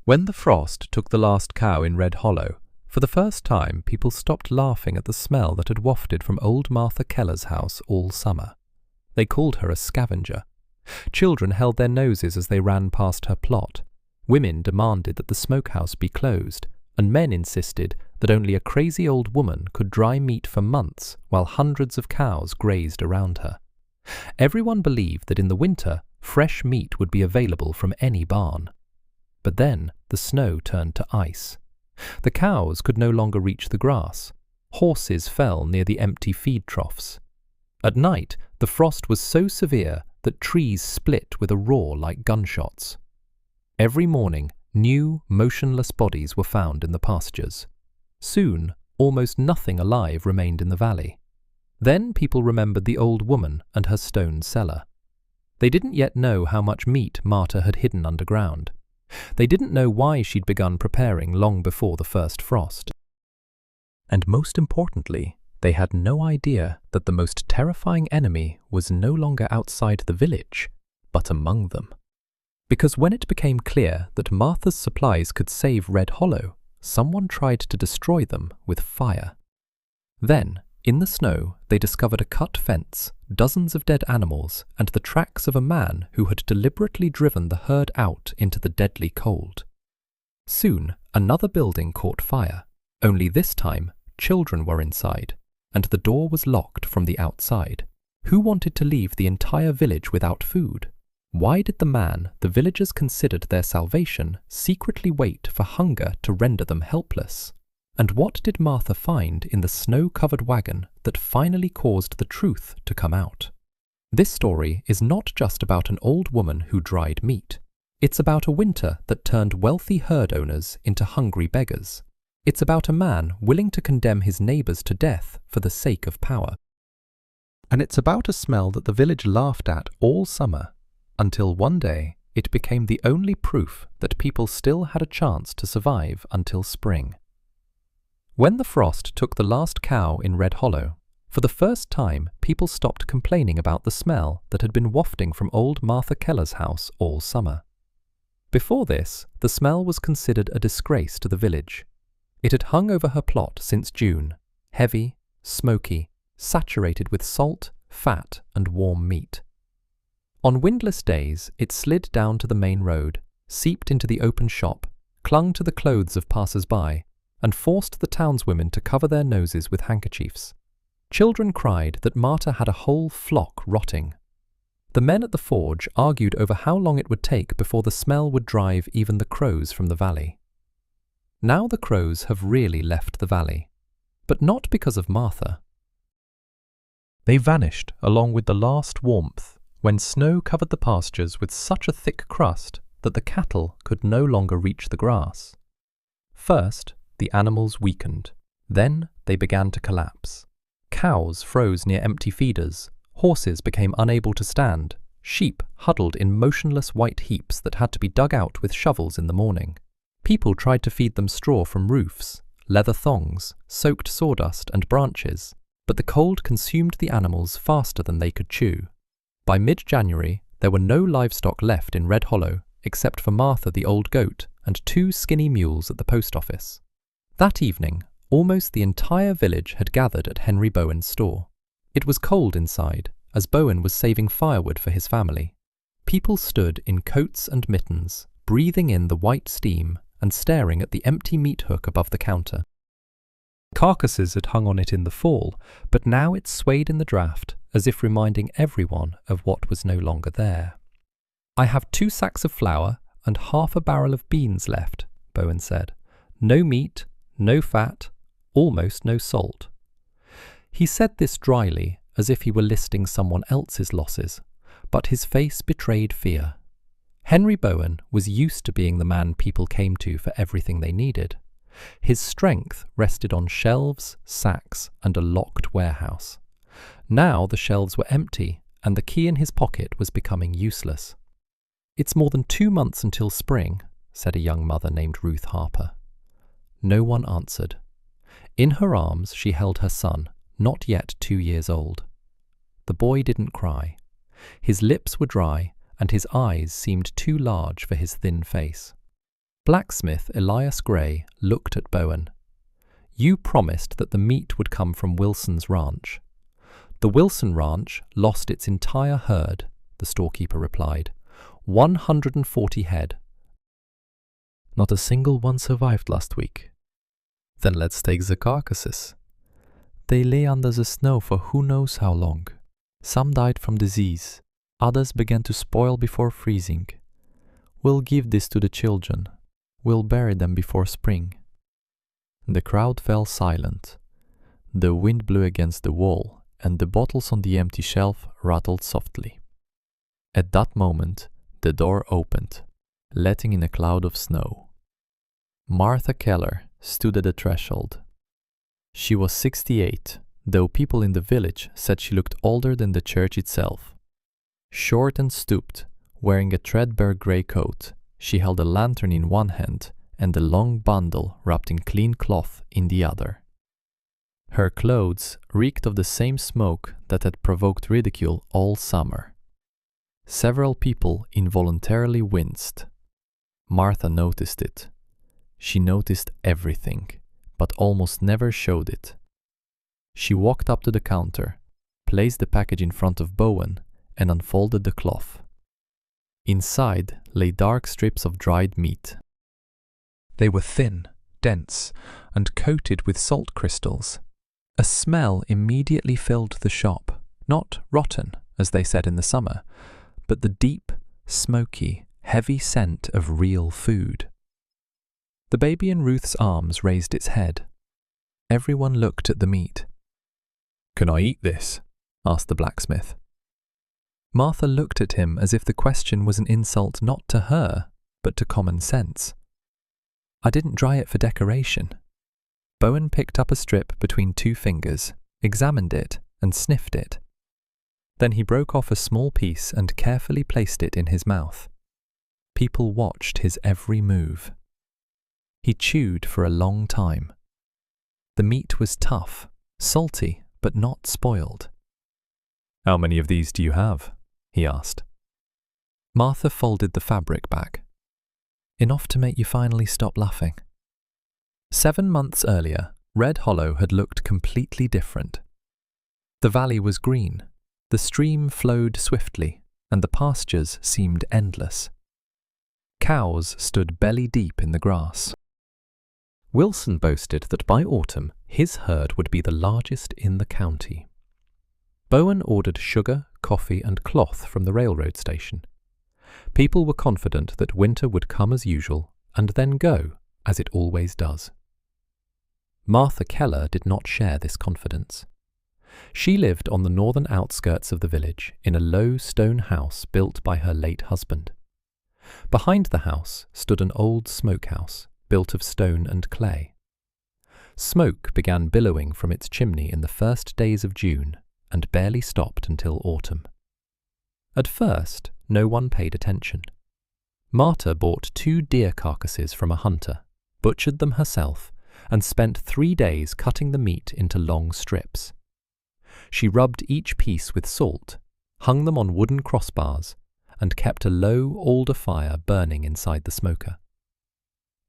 When the frost took the last cow in Red Hollow, for the first time people stopped laughing at the smell that had wafted from old Martha Keller's house all summer. They called her a scavenger. Children held their noses as they ran past her plot. Women demanded that the smokehouse be closed, and men insisted that only a crazy old woman could dry meat for months while hundreds of cows grazed around her. Everyone believed that in the winter, fresh meat would be available from any barn. But then the snow turned to ice. The cows could no longer reach the grass. Horses fell near the empty feed troughs. At night, the frost was so severe that trees split with a roar like gunshots. Every morning, new, motionless bodies were found in the pastures. Soon, almost nothing alive remained in the valley. Then people remembered the old woman and her stone cellar. They didn't yet know how much meat Marta had hidden underground. They didn't know why she'd begun preparing long before the first frost. And most importantly, they had no idea that the most terrifying enemy was no longer outside the village, but among them. Because when it became clear that Martha's supplies could save Red Hollow, someone tried to destroy them with fire. Then, in the snow, they discovered a cut fence, dozens of dead animals, and the tracks of a man who had deliberately driven the herd out into the deadly cold. Soon, another building caught fire, only this time, children were inside, and the door was locked from the outside. Who wanted to leave the entire village without food? Why did the man the villagers considered their salvation secretly wait for hunger to render them helpless? And what did Martha find in the snow-covered wagon that finally caused the truth to come out? This story is not just about an old woman who dried meat. It's about a winter that turned wealthy herd owners into hungry beggars. It's about a man willing to condemn his neighbors to death for the sake of power. And it's about a smell that the village laughed at all summer, until one day it became the only proof that people still had a chance to survive until spring. When the frost took the last cow in Red Hollow, for the first time people stopped complaining about the smell that had been wafting from old Martha Keller's house all summer. Before this, the smell was considered a disgrace to the village. It had hung over her plot since June, heavy, smoky, saturated with salt, fat, and warm meat. On windless days, it slid down to the main road, seeped into the open shop, clung to the clothes of passers-by, and forced the townswomen to cover their noses with handkerchiefs. Children cried that Marta had a whole flock rotting. The men at the forge argued over how long it would take before the smell would drive even the crows from the valley. Now the crows have really left the valley, but not because of Martha. They vanished along with the last warmth when snow covered the pastures with such a thick crust that the cattle could no longer reach the grass. First, the animals weakened. Then they began to collapse. Cows froze near empty feeders. Horses became unable to stand. Sheep huddled in motionless white heaps that had to be dug out with shovels in the morning. People tried to feed them straw from roofs, leather thongs, soaked sawdust and branches, but the cold consumed the animals faster than they could chew. By mid-January, there were no livestock left in Red Hollow except for Martha the old goat and 2 skinny mules at the post office. That evening, almost the entire village had gathered at Henry Bowen's store. It was cold inside, as Bowen was saving firewood for his family. People stood in coats and mittens, breathing in the white steam and staring at the empty meat hook above the counter. Carcasses had hung on it in the fall, but now it swayed in the draught, as if reminding everyone of what was no longer there. "I have 2 sacks of flour and half a barrel of beans left," Bowen said. "No meat, no fat, almost no salt." He said this dryly, as if he were listing someone else's losses, but his face betrayed fear. Henry Bowen was used to being the man people came to for everything they needed. His strength rested on shelves, sacks, and a locked warehouse. Now the shelves were empty, and the key in his pocket was becoming useless. "It's more than 2 months until spring," said a young mother named Ruth Harper. No one answered. In her arms she held her son, not yet 2 years old. The boy didn't cry. His lips were dry, and his eyes seemed too large for his thin face. Blacksmith Elias Gray looked at Bowen. "You promised that the meat would come from Wilson's ranch." "The Wilson ranch lost its entire herd," the storekeeper replied. 140 head. "Not a single one survived last week." "Then let's take the carcasses." "They lay under the snow for who knows how long. Some died from disease. Others began to spoil before freezing. We'll give this to the children. We'll bury them before spring." The crowd fell silent. The wind blew against the wall, and the bottles on the empty shelf rattled softly. At that moment, the door opened, letting in a cloud of snow. Martha Keller stood at the threshold. She was 68, though people in the village said she looked older than the church itself. Short and stooped, wearing a threadbare grey coat, she held a lantern in one hand and a long bundle wrapped in clean cloth in the other. Her clothes reeked of the same smoke that had provoked ridicule all summer. Several people involuntarily winced. Martha noticed it. She noticed everything, but almost never showed it. She walked up to the counter, placed the package in front of Bowen, and unfolded the cloth. Inside lay dark strips of dried meat. They were thin, dense, and coated with salt crystals. A smell immediately filled the shop, not rotten, as they said in the summer, but the deep, smoky, heavy scent of real food. The baby in Ruth's arms raised its head. Everyone looked at the meat. "Can I eat this?" asked the blacksmith. Martha looked at him as if the question was an insult not to her, but to common sense. "I didn't dry it for decoration." Bowen picked up a strip between 2 fingers, examined it, and sniffed it. Then he broke off a small piece and carefully placed it in his mouth. People watched his every move. He chewed for a long time. The meat was tough, salty, but not spoiled. "How many of these do you have?" he asked. Martha folded the fabric back. "Enough to make you finally stop laughing." 7 months earlier, Red Hollow had looked completely different. The valley was green, the stream flowed swiftly, and the pastures seemed endless. Cows stood belly deep in the grass. Wilson boasted that by autumn his herd would be the largest in the county. Bowen ordered sugar, coffee, and cloth from the railroad station. People were confident that winter would come as usual and then go, as it always does. Martha Keller did not share this confidence. She lived on the northern outskirts of the village in a low stone house built by her late husband. Behind the house stood an old smokehouse built of stone and clay. Smoke began billowing from its chimney in the first days of June and barely stopped until autumn. At first, no one paid attention. Martha bought 2 deer carcasses from a hunter, butchered them herself, and spent 3 days cutting the meat into long strips. She rubbed each piece with salt, hung them on wooden crossbars, and kept a low alder fire burning inside the smoker.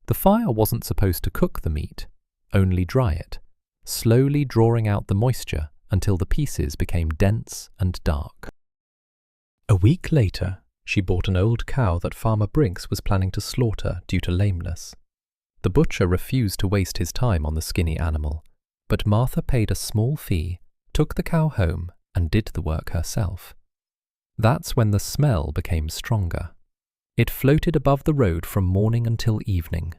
The fire wasn't supposed to cook the meat, only dry it, slowly drawing out the moisture until the pieces became dense and dark. A week later, she bought an old cow that Farmer Briggs was planning to slaughter due to lameness. The butcher refused to waste his time on the skinny animal, but Martha paid a small fee, took the cow home, and did the work herself. That's when the smell became stronger. It floated above the road from morning until evening.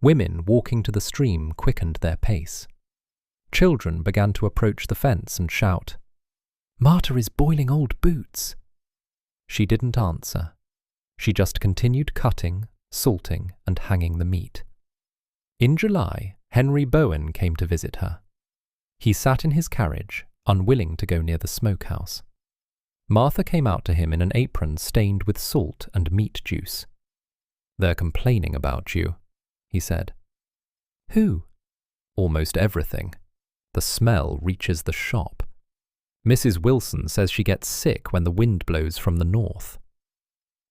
Women walking to the stream quickened their pace. Children began to approach the fence and shout, "Martha is boiling old boots!" She didn't answer. She just continued cutting, salting, and hanging the meat. In July, Henry Bowen came to visit her. He sat in his carriage, unwilling to go near the smokehouse. Martha came out to him in an apron stained with salt and meat juice. "They're complaining about you," he said. "Who?" "Almost everything. The smell reaches the shop. Mrs. Wilson says she gets sick when the wind blows from the north."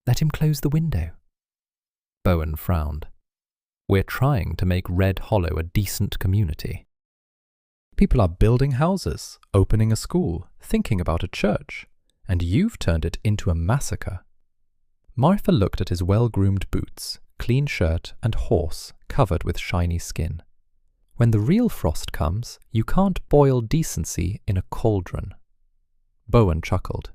"Let him close the window." Bowen frowned. We're trying to make Red Hollow a decent community. People are building houses, opening a school, thinking about a church, and you've turned it into a massacre. Martha looked at his well-groomed boots, clean shirt, and horse covered with shiny skin. When the real frost comes, you can't boil decency in a cauldron. Bowen chuckled.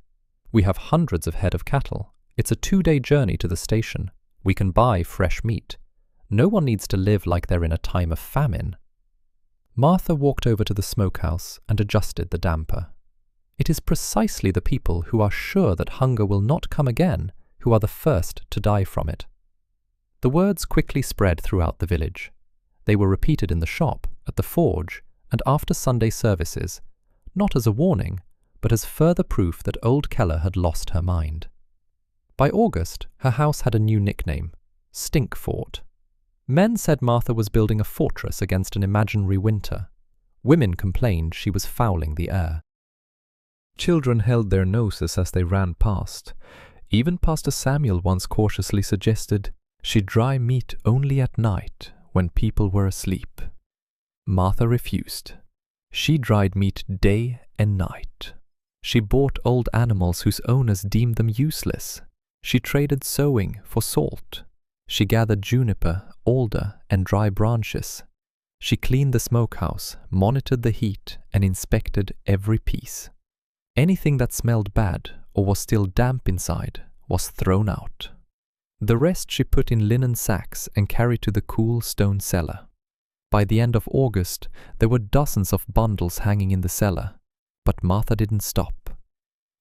We have hundreds of head of cattle. It's a 2-day journey to the station. We can buy fresh meat. No one needs to live like they're in a time of famine. Martha walked over to the smokehouse and adjusted the damper. It is precisely the people who are sure that hunger will not come again who are the first to die from it. The words quickly spread throughout the village. They were repeated in the shop, at the forge, and after Sunday services, not as a warning, but as further proof that old Keller had lost her mind. By August, her house had a new nickname, Stink Fort. Men said Martha was building a fortress against an imaginary winter. Women complained she was fouling the air. Children held their noses as they ran past. Even Pastor Samuel once cautiously suggested she dry meat only at night when people were asleep. Martha refused. She dried meat day and night. She bought old animals whose owners deemed them useless. She traded sewing for salt. She gathered juniper, alder, and dry branches. She cleaned the smokehouse, monitored the heat, and inspected every piece. Anything that smelled bad or was still damp inside was thrown out. The rest she put in linen sacks and carried to the cool stone cellar. By the end of August, there were dozens of bundles hanging in the cellar, but Martha didn't stop.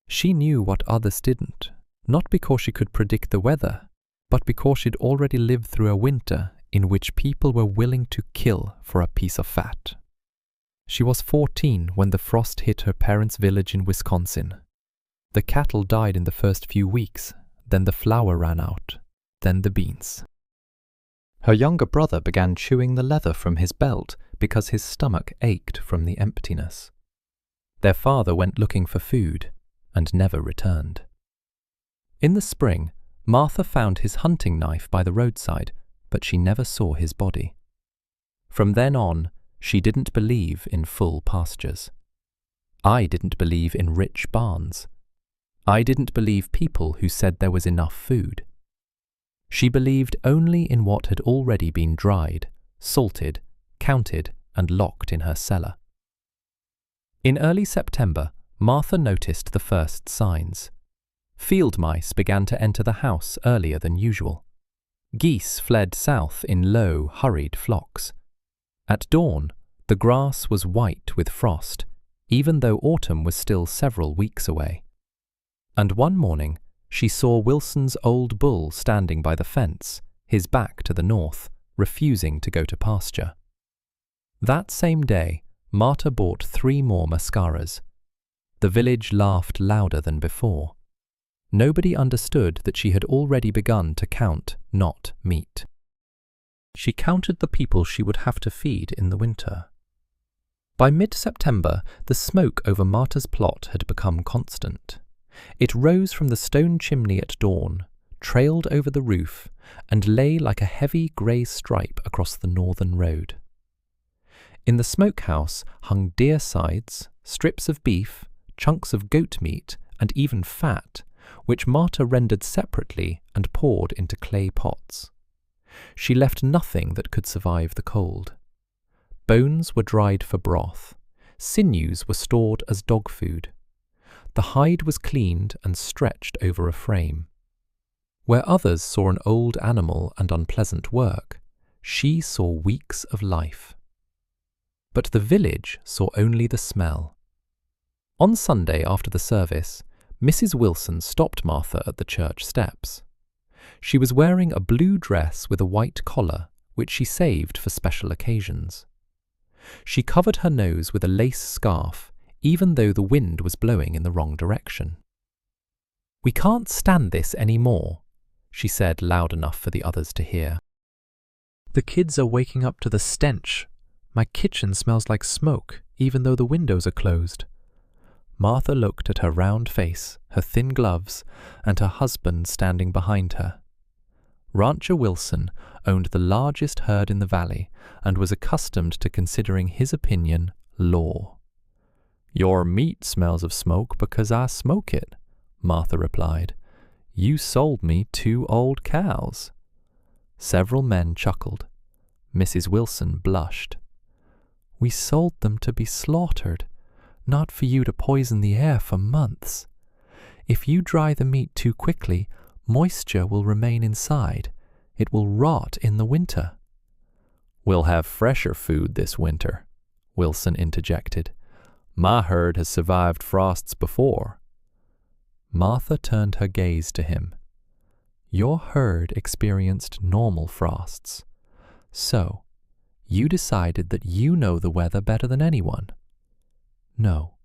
She knew what others didn't, not because she could predict the weather, but because she'd already lived through a winter in which people were willing to kill for a piece of fat. She was 14 when the frost hit her parents' village in Wisconsin. The cattle died in the first few weeks, then the flour ran out, then the beans. Her younger brother began chewing the leather from his belt because his stomach ached from the emptiness. Their father went looking for food and never returned. In the spring, Martha found his hunting knife by the roadside, but she never saw his body. From then on, she didn't believe in full pastures. I didn't believe in rich barns. I didn't believe people who said there was enough food. She believed only in what had already been dried, salted, counted, and locked in her cellar. In early September, Martha noticed the first signs. Field mice began to enter the house earlier than usual. Geese fled south in low, hurried flocks. At dawn, the grass was white with frost, even though autumn was still several weeks away. And one morning, she saw Wilson's old bull standing by the fence, his back to the north, refusing to go to pasture. That same day, Martha bought 3 more mascaras. The village laughed louder than before. Nobody understood that she had already begun to count not meat. She counted the people she would have to feed in the winter. By mid-September, the smoke over Martha's plot had become constant. It rose from the stone chimney at dawn, trailed over the roof, and lay like a heavy grey stripe across the northern road. In the smokehouse hung deer sides, strips of beef, chunks of goat meat, and even fat, which Martha rendered separately and poured into clay pots. She left nothing that could survive the cold. Bones were dried for broth. Sinews were stored as dog food. The hide was cleaned and stretched over a frame. Where others saw an old animal and unpleasant work, she saw weeks of life. But the village saw only the smell. On Sunday after the service, Mrs. Wilson stopped Martha at the church steps. She was wearing a blue dress with a white collar, which she saved for special occasions. She covered her nose with a lace scarf, even though the wind was blowing in the wrong direction. "We can't stand this any more," she said loud enough for the others to hear. "The kids are waking up to the stench. My kitchen smells like smoke, even though the windows are closed." Martha looked at her round face, her thin gloves, and her husband standing behind her. Rancher Wilson owned the largest herd in the valley and was accustomed to considering his opinion law. "Your meat smells of smoke because I smoke it," Martha replied. "You sold me 2 old cows." Several men chuckled. Mrs. Wilson blushed. "We sold them to be slaughtered, not for you to poison the air for months. If you dry the meat too quickly, moisture will remain inside. It will rot in the winter." "We'll have fresher food this winter," Wilson interjected. "My herd has survived frosts before." Martha turned her gaze to him. "Your herd experienced normal frosts. So, you decided that you know the weather better than anyone." "No,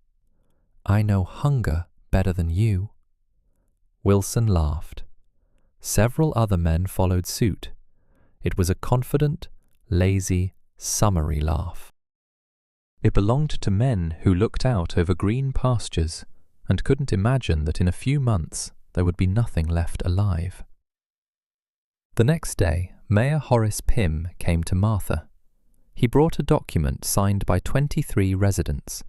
I know hunger better than you." Wilson laughed. Several other men followed suit. It was a confident, lazy, summery laugh. It belonged to men who looked out over green pastures and couldn't imagine that in a few months there would be nothing left alive. The next day, Mayor Horace Pym came to Martha. He brought a document signed by 23 residents.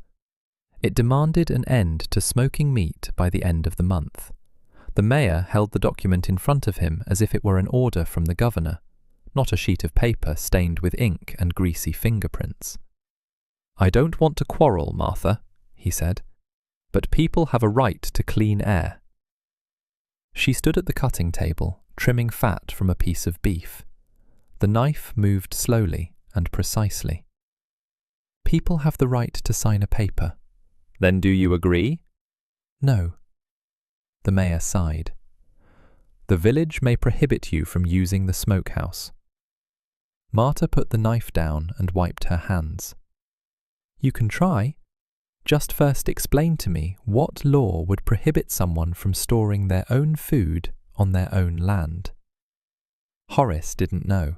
It demanded an end to smoking meat by the end of the month. The mayor held the document in front of him as if it were an order from the governor, not a sheet of paper stained with ink and greasy fingerprints. "I don't want to quarrel, Martha," he said, "but people have a right to clean air." She stood at the cutting table, trimming fat from a piece of beef. The knife moved slowly and precisely. "People have the right to sign a paper." "Then do you agree?" "No." The mayor sighed. "The village may prohibit you from using the smokehouse." Martha put the knife down and wiped her hands. "You can try. Just first explain to me what law would prohibit someone from storing their own food on their own land." Horace didn't know.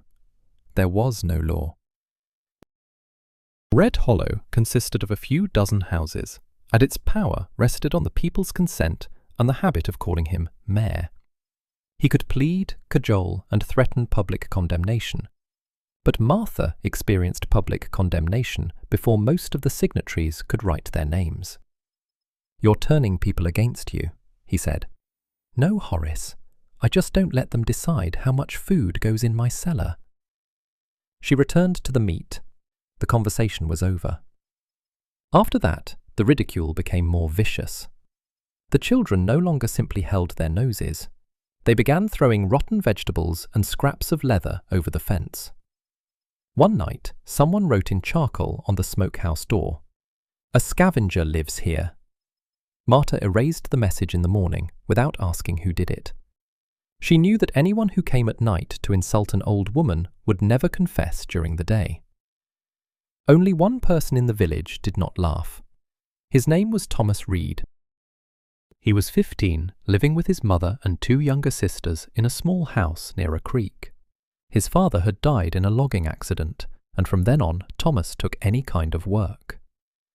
There was no law. Red Hollow consisted of a few dozen houses, and its power rested on the people's consent and the habit of calling him mayor. He could plead, cajole, and threaten public condemnation. But Martha experienced public condemnation before most of the signatories could write their names. "You're turning people against you," he said. "No, Horace. I just don't let them decide how much food goes in my cellar." She returned to the meat. The conversation was over. After that, the ridicule became more vicious. The children no longer simply held their noses. They began throwing rotten vegetables and scraps of leather over the fence. One night, someone wrote in charcoal on the smokehouse door, "A scavenger lives here." Martha erased the message in the morning without asking who did it. She knew that anyone who came at night to insult an old woman would never confess during the day. Only one person in the village did not laugh. His name was Thomas Reed. He was 15, living with his mother and 2 younger sisters in a small house near a creek. His father had died in a logging accident, and from then on Thomas took any kind of work.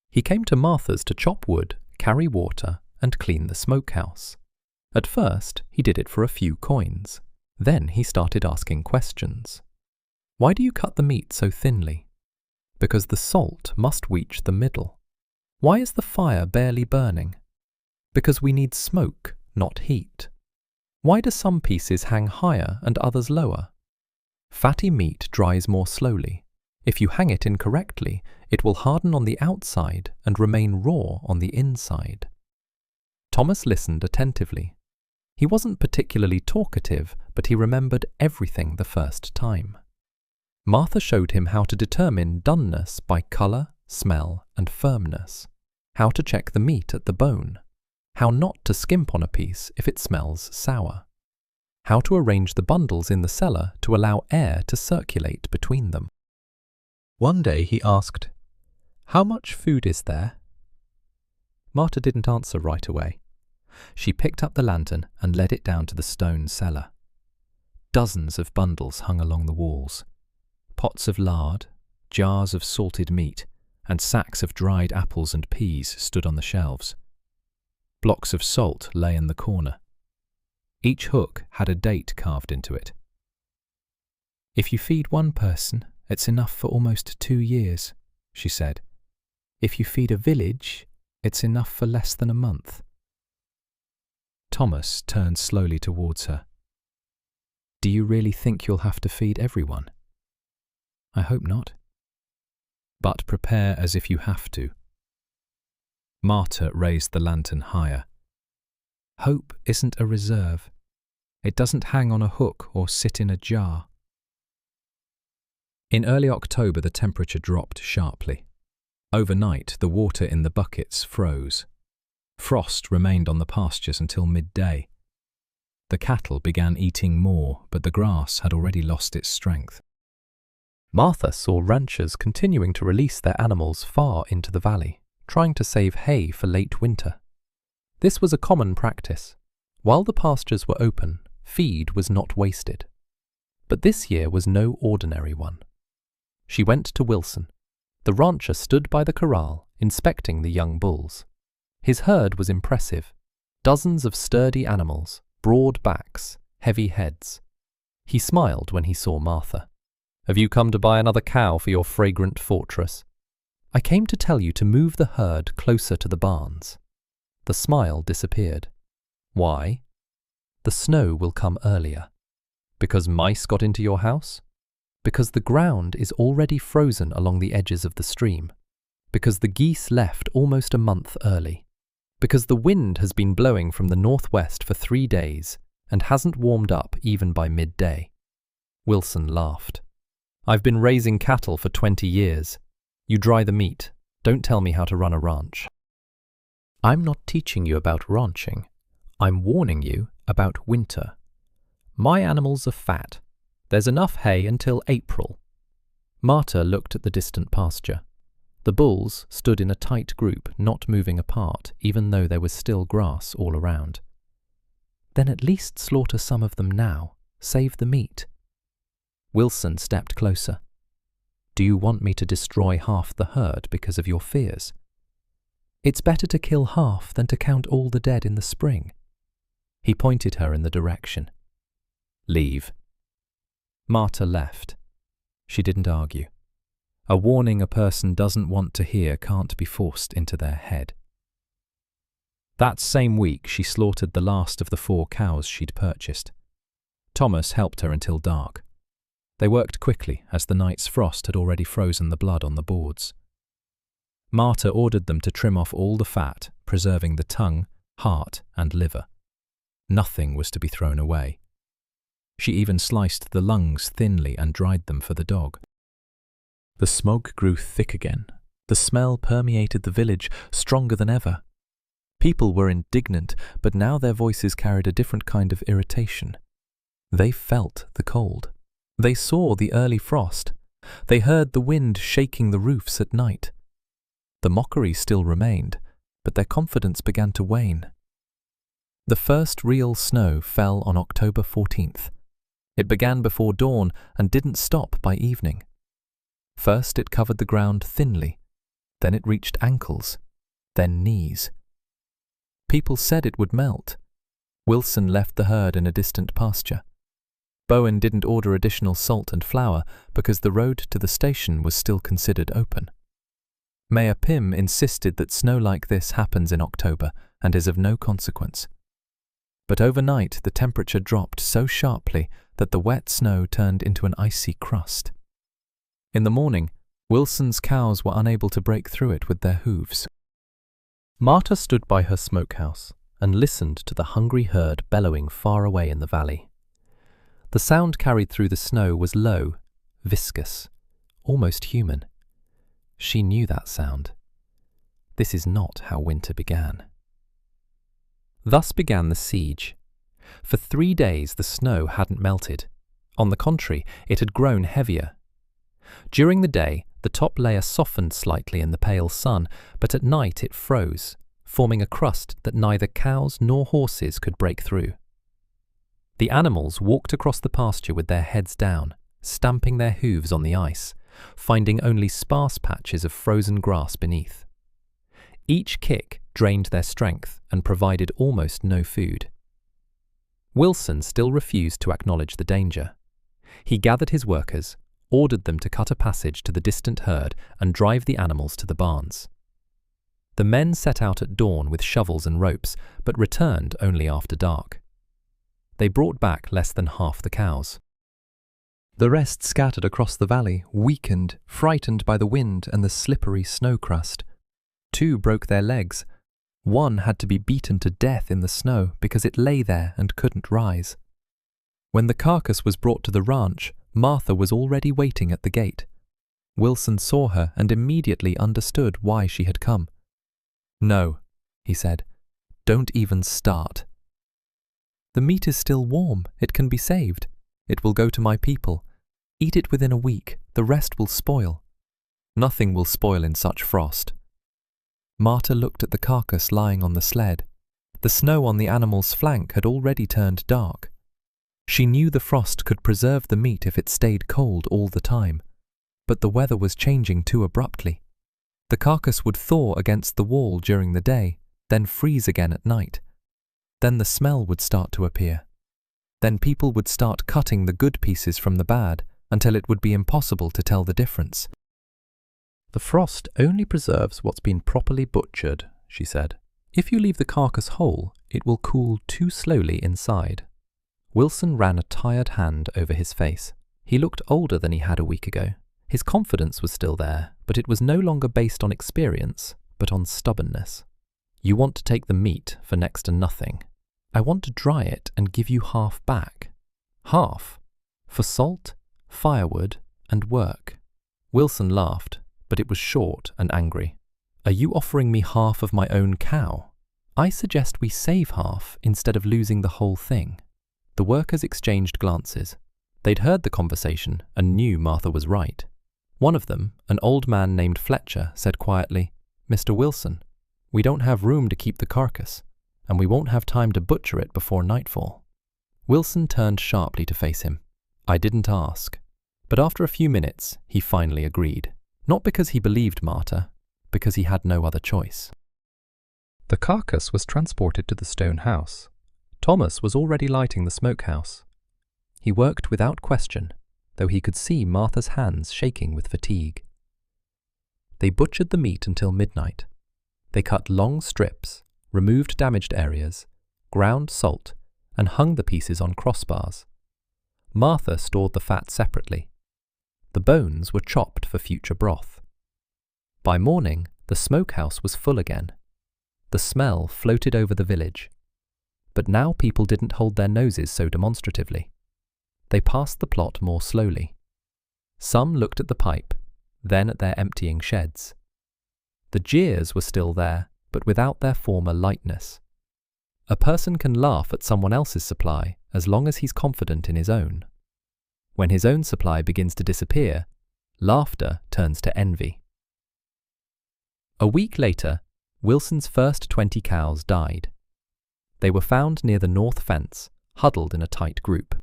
He came to Martha's to chop wood, carry water, and clean the smokehouse. At first, he did it for a few coins. Then he started asking questions. "Why do you cut the meat so thinly?" "Because the salt must reach the middle." "Why is the fire barely burning?" "Because we need smoke, not heat." "Why do some pieces hang higher and others lower?" "Fatty meat dries more slowly. If you hang it incorrectly, it will harden on the outside and remain raw on the inside." Thomas listened attentively. He wasn't particularly talkative, but he remembered everything the first time. Martha showed him how to determine doneness by colour, smell, and firmness, how to check the meat at the bone, how not to skimp on a piece if it smells sour, how to arrange the bundles in the cellar to allow air to circulate between them. One day he asked, "How much food is there?" Martha didn't answer right away. She picked up the lantern and led it down to the stone cellar. Dozens of bundles hung along the walls. Pots of lard, jars of salted meat, and sacks of dried apples and peas stood on the shelves. Blocks of salt lay in the corner. Each hook had a date carved into it. "If you feed one person, it's enough for almost 2 years," she said. "If you feed a village, it's enough for less than a month." Thomas turned slowly towards her. "Do you really think you'll have to feed everyone?" "I hope not." "But prepare as if you have to." Marta raised the lantern higher. "Hope isn't a reserve. It doesn't hang on a hook or sit in a jar." In early October, the temperature dropped sharply. Overnight, the water in the buckets froze. Frost remained on the pastures until midday. The cattle began eating more, but the grass had already lost its strength. Martha saw ranchers continuing to release their animals far into the valley, trying to save hay for late winter. This was a common practice. While the pastures were open, feed was not wasted. But this year was no ordinary one. She went to Wilson. The rancher stood by the corral, inspecting the young bulls. His herd was impressive. Dozens of sturdy animals, broad backs, heavy heads. He smiled when he saw Martha. "Have you come to buy another cow for your fragrant fortress?" "I came to tell you to move the herd closer to the barns." The smile disappeared. "Why?" "The snow will come earlier." "Because mice got into your house?" "Because the ground is already frozen along the edges of the stream. Because the geese left almost a month early. Because the wind has been blowing from the northwest for 3 days and hasn't warmed up even by midday." Wilson laughed. "I've been raising cattle for 20 years. You dry the meat. Don't tell me how to run a ranch." "I'm not teaching you about ranching. I'm warning you about winter. My animals are fat. There's enough hay until April." Marta looked at the distant pasture. The bulls stood in a tight group, not moving apart, even though there was still grass all around. "Then at least slaughter some of them now. Save the meat." Wilson stepped closer. "Do you want me to destroy half the herd because of your fears?" "It's better to kill half than to count all the dead in the spring." He pointed her in the direction. "Leave." Marta left. She didn't argue. A warning a person doesn't want to hear can't be forced into their head. That same week, she slaughtered the last of the 4 cows she'd purchased. Thomas helped her until dark. They worked quickly, as the night's frost had already frozen the blood on the boards. Marta ordered them to trim off all the fat, preserving the tongue, heart, and liver. Nothing was to be thrown away. She even sliced the lungs thinly and dried them for the dog. The smoke grew thick again. The smell permeated the village, stronger than ever. People were indignant, but now their voices carried a different kind of irritation. They felt the cold. They saw the early frost. They heard the wind shaking the roofs at night. The mockery still remained, but their confidence began to wane. The first real snow fell on October 14th. It began before dawn and didn't stop by evening. First it covered the ground thinly, then it reached ankles, then knees. People said it would melt. Wilson left the herd in a distant pasture. Bowen didn't order additional salt and flour because the road to the station was still considered open. Mayor Pym insisted that snow like this happens in October and is of no consequence. But overnight the temperature dropped so sharply that the wet snow turned into an icy crust. In the morning, Wilson's cows were unable to break through it with their hooves. Marta stood by her smokehouse and listened to the hungry herd bellowing far away in the valley. The sound carried through the snow was low, viscous, almost human. She knew that sound. This is not how winter began. Thus began the siege. For 3 days the snow hadn't melted. On the contrary, it had grown heavier. During the day, the top layer softened slightly in the pale sun, but at night it froze, forming a crust that neither cows nor horses could break through. The animals walked across the pasture with their heads down, stamping their hooves on the ice, finding only sparse patches of frozen grass beneath. Each kick drained their strength and provided almost no food. Wilson still refused to acknowledge the danger. He gathered his workers, ordered them to cut a passage to the distant herd and drive the animals to the barns. The men set out at dawn with shovels and ropes, but returned only after dark. They brought back less than half the cows. The rest scattered across the valley, weakened, frightened by the wind and the slippery snow crust. 2 broke their legs. 1 had to be beaten to death in the snow because it lay there and couldn't rise. When the carcass was brought to the ranch, Martha was already waiting at the gate. Wilson saw her and immediately understood why she had come. "No," he said. "Don't even start." "The meat is still warm. It can be saved. It will go to my people. Eat it within a week. The rest will spoil." "Nothing will spoil in such frost." Martha looked at the carcass lying on the sled. The snow on the animal's flank had already turned dark. She knew the frost could preserve the meat if it stayed cold all the time, but the weather was changing too abruptly. The carcass would thaw against the wall during the day, then freeze again at night. Then the smell would start to appear. Then people would start cutting the good pieces from the bad until it would be impossible to tell the difference. "The frost only preserves what's been properly butchered," she said. "If you leave the carcass whole, it will cool too slowly inside." Wilson ran a tired hand over his face. He looked older than he had a week ago. His confidence was still there, but it was no longer based on experience, but on stubbornness. "You want to take the meat for next to nothing. I want to dry it and give you half back." "Half? For salt, firewood, and work?" Wilson laughed, but it was short and angry. "Are you offering me half of my own cow? I suggest we save half instead of losing the whole thing." The workers exchanged glances. They'd heard the conversation and knew Martha was right. One of them, an old man named Fletcher, said quietly, "Mr. Wilson, we don't have room to keep the carcass, and we won't have time to butcher it before nightfall." Wilson turned sharply to face him. "I didn't ask." But after a few minutes, he finally agreed. Not because he believed Martha, because he had no other choice. The carcass was transported to the stone house. Thomas was already lighting the smokehouse. He worked without question, though he could see Martha's hands shaking with fatigue. They butchered the meat until midnight. They cut long strips, removed damaged areas, ground salt, and hung the pieces on crossbars. Martha stored the fat separately. The bones were chopped for future broth. By morning, the smokehouse was full again. The smell floated over the village. But now people didn't hold their noses so demonstratively. They passed the plot more slowly. Some looked at the pipe, then at their emptying sheds. The jeers were still there, but without their former lightness. A person can laugh at someone else's supply as long as he's confident in his own. When his own supply begins to disappear, laughter turns to envy. A week later, Wilson's first 20 cows died. They were found near the north fence, huddled in a tight group.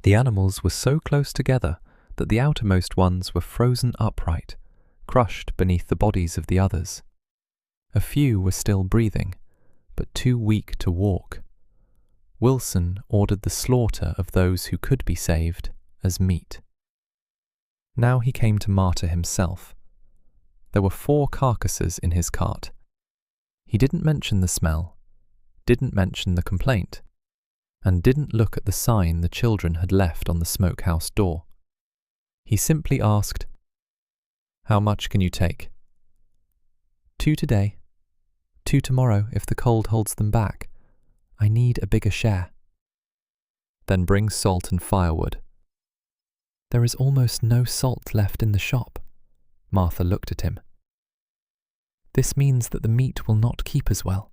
The animals were so close together that the outermost ones were frozen upright, crushed beneath the bodies of the others. A few were still breathing, but too weak to walk. Wilson ordered the slaughter of those who could be saved as meat. Now he came to Martha himself. There were 4 carcasses in his cart. He didn't mention the smell, didn't mention the complaint, and didn't look at the sign the children had left on the smokehouse door. He simply asked, "How much can you take?" 2 today, 2 tomorrow if the cold holds them back. I need a bigger share." "Then bring salt and firewood." "There is almost no salt left in the shop." Martha looked at him. "This means that the meat will not keep as well."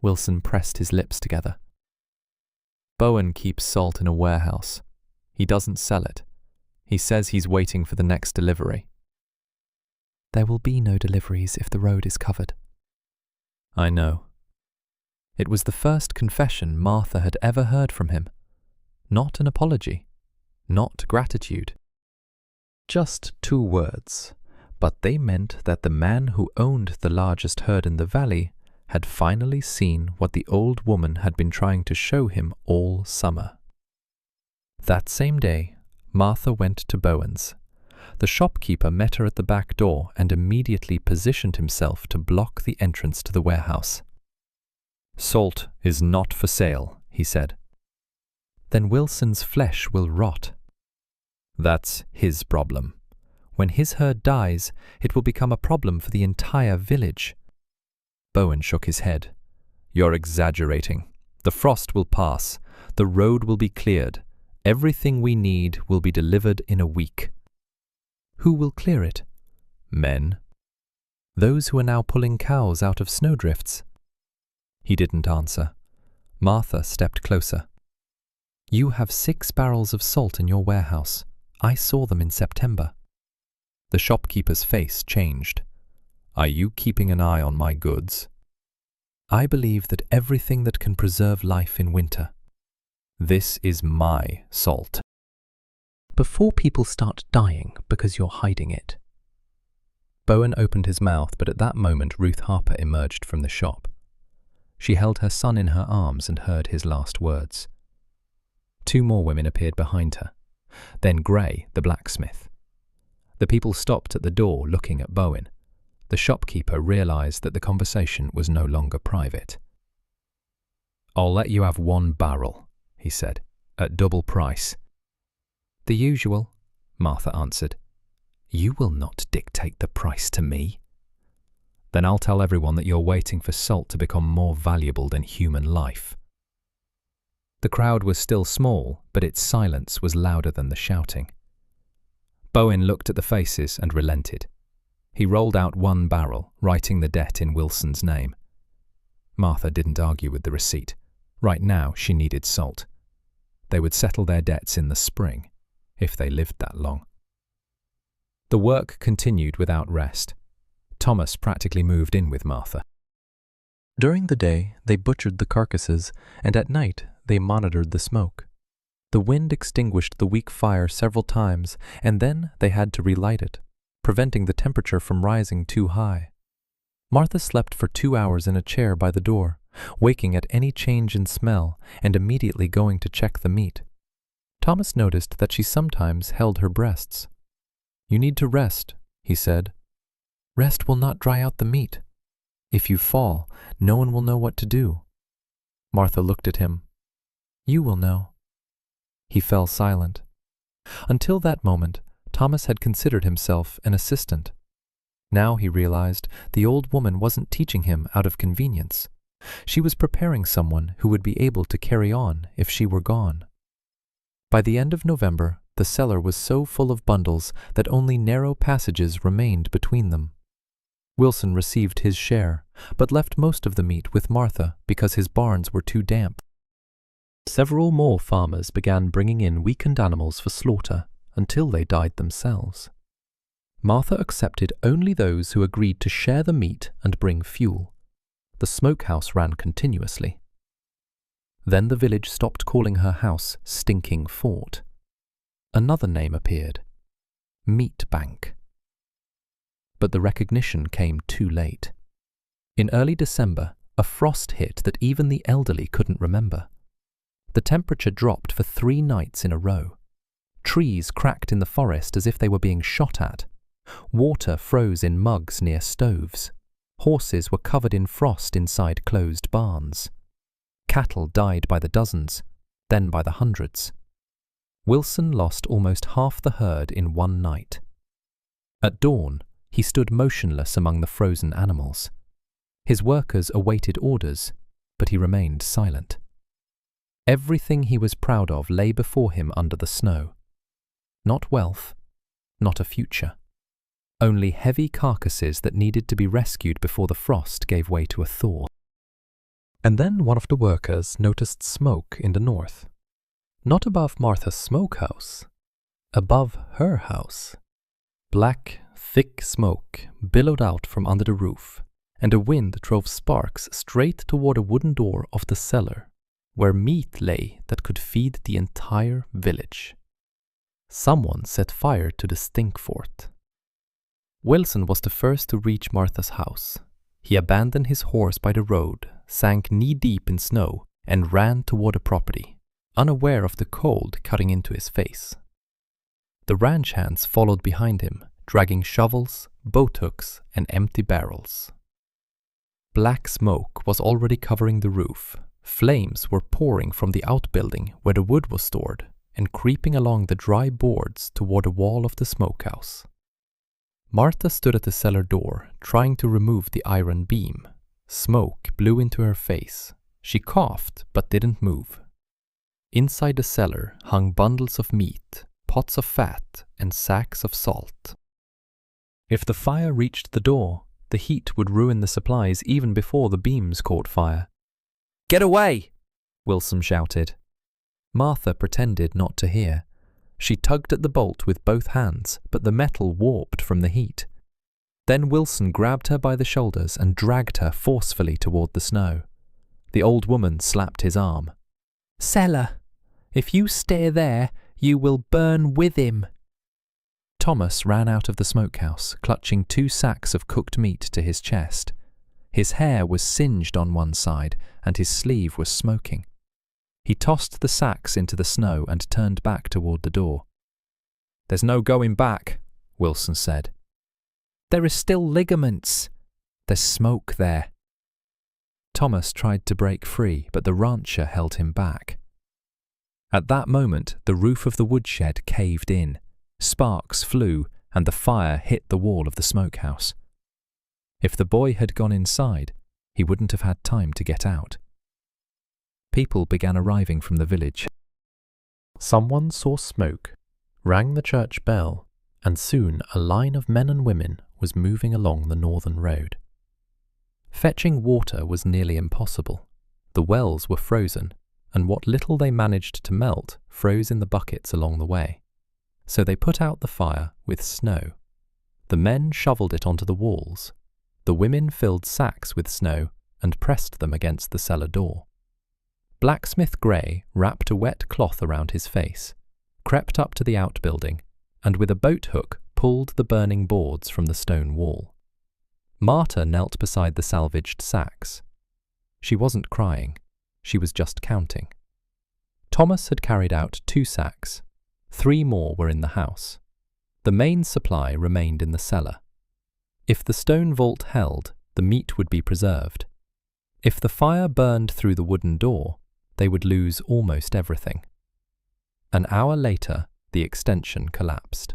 Wilson pressed his lips together. "Bowen keeps salt in a warehouse. He doesn't sell it. He says he's waiting for the next delivery." "There will be no deliveries if the road is covered." "I know." It was the first confession Martha had ever heard from him. Not an apology. Not gratitude. Just 2 words, but they meant that the man who owned the largest herd in the valley had finally seen what the old woman had been trying to show him all summer. That same day, Martha went to Bowen's. The shopkeeper met her at the back door and immediately positioned himself to block the entrance to the warehouse. "Salt is not for sale," he said. "Then Wilson's flesh will rot." "That's his problem. When his herd dies, it will become a problem for the entire village." Bowen shook his head. "You're exaggerating. The frost will pass. The road will be cleared. Everything we need will be delivered in a week." "Who will clear it?" "Men." "Those who are now pulling cows out of snowdrifts." He didn't answer. Martha stepped closer. "You have 6 barrels of salt in your warehouse. I saw them in September." The shopkeeper's face changed. "Are you keeping an eye on my goods?" "I believe that everything that can preserve life in winter." "This is my salt." "Before people start dying because you're hiding it." Bowen opened his mouth, but at that moment Ruth Harper emerged from the shop. She held her son in her arms and heard his last words. 2 more women appeared behind her, then Gray, the blacksmith. The people stopped at the door looking at Bowen. The shopkeeper realized that the conversation was no longer private. "I'll let you have 1 barrel, he said, "at double price." "The usual," Martha answered. "You will not dictate the price to me." "Then I'll tell everyone that you're waiting for salt to become more valuable than human life." The crowd was still small, but its silence was louder than the shouting. Bowen looked at the faces and relented. He rolled out 1 barrel, writing the debt in Wilson's name. Martha didn't argue with the receipt. Right now, she needed salt. They would settle their debts in the spring, if they lived that long. The work continued without rest. Thomas practically moved in with Martha. During the day, they butchered the carcasses, and at night, they monitored the smoke. The wind extinguished the weak fire several times, and then they had to relight it, preventing the temperature from rising too high. Martha slept for 2 hours in a chair by the door, waking at any change in smell and immediately going to check the meat. Thomas noticed that she sometimes held her breasts. "You need to rest," he said. "Rest will not dry out the meat. If you fall, no one will know what to do." Martha looked at him. "You will know." He fell silent. Until that moment, Thomas had considered himself an assistant. Now he realized the old woman wasn't teaching him out of convenience. She was preparing someone who would be able to carry on if she were gone. By the end of November, the cellar was so full of bundles that only narrow passages remained between them. Wilson received his share, but left most of the meat with Martha because his barns were too damp. Several more farmers began bringing in weakened animals for slaughter until they died themselves. Martha accepted only those who agreed to share the meat and bring fuel. The smokehouse ran continuously. Then the village stopped calling her house Stinking Fort. Another name appeared, Meat Bank. But the recognition came too late. In early December, a frost hit that even the elderly couldn't remember. The temperature dropped for 3 nights in a row. Trees cracked in the forest as if they were being shot at. Water froze in mugs near stoves. Horses were covered in frost inside closed barns. Cattle died by the dozens, then by the hundreds. Wilson lost almost half the herd in 1 night. At dawn, he stood motionless among the frozen animals. His workers awaited orders, but he remained silent. Everything he was proud of lay before him under the snow. Not wealth, not a future. Only heavy carcasses that needed to be rescued before the frost gave way to a thaw. And then one of the workers noticed smoke in the north. Not above Martha's smokehouse, above her house. Black, thick smoke billowed out from under the roof, and a wind drove sparks straight toward a wooden door of the cellar, where meat lay that could feed the entire village. Someone set fire to the stink fort. Wilson was the first to reach Martha's house. He abandoned his horse by the road, sank knee-deep in snow, and ran toward the property, unaware of the cold cutting into his face. The ranch hands followed behind him, dragging shovels, boat hooks, and empty barrels. Black smoke was already covering the roof. Flames were pouring from the outbuilding where the wood was stored and creeping along the dry boards toward the wall of the smokehouse. Martha stood at the cellar door, trying to remove the iron beam. Smoke blew into her face. She coughed but didn't move. Inside the cellar hung bundles of meat, pots of fat, and sacks of salt. If the fire reached the door, the heat would ruin the supplies even before the beams caught fire. "Get away!" Wilson shouted. Martha pretended not to hear. She tugged at the bolt with both hands, but the metal warped from the heat. Then Wilson grabbed her by the shoulders and dragged her forcefully toward the snow. The old woman slapped his arm. "Cellar! If you stay there, you will burn with him." Thomas ran out of the smokehouse, clutching 2 sacks of cooked meat to his chest. His hair was singed on one side, and his sleeve was smoking. He tossed the sacks into the snow and turned back toward the door. "There's no going back," Wilson said. "There is still ligaments. There's smoke there." Thomas tried to break free, but the rancher held him back. At that moment, the roof of the woodshed caved in. Sparks flew, and the fire hit the wall of the smokehouse. If the boy had gone inside, he wouldn't have had time to get out. People began arriving from the village. Someone saw smoke, rang the church bell, and soon a line of men and women was moving along the northern road. Fetching water was nearly impossible. The wells were frozen, and what little they managed to melt froze in the buckets along the way. So they put out the fire with snow. The men shoveled it onto the walls. The women filled sacks with snow and pressed them against the cellar door. Blacksmith Gray wrapped a wet cloth around his face, crept up to the outbuilding, and with a boat hook pulled the burning boards from the stone wall. Martha knelt beside the salvaged sacks. She wasn't crying. She was just counting. Thomas had carried out 2 sacks. 3 more were in the house. The main supply remained in the cellar. If the stone vault held, the meat would be preserved. If the fire burned through the wooden door, they would lose almost everything. An hour later, the extension collapsed.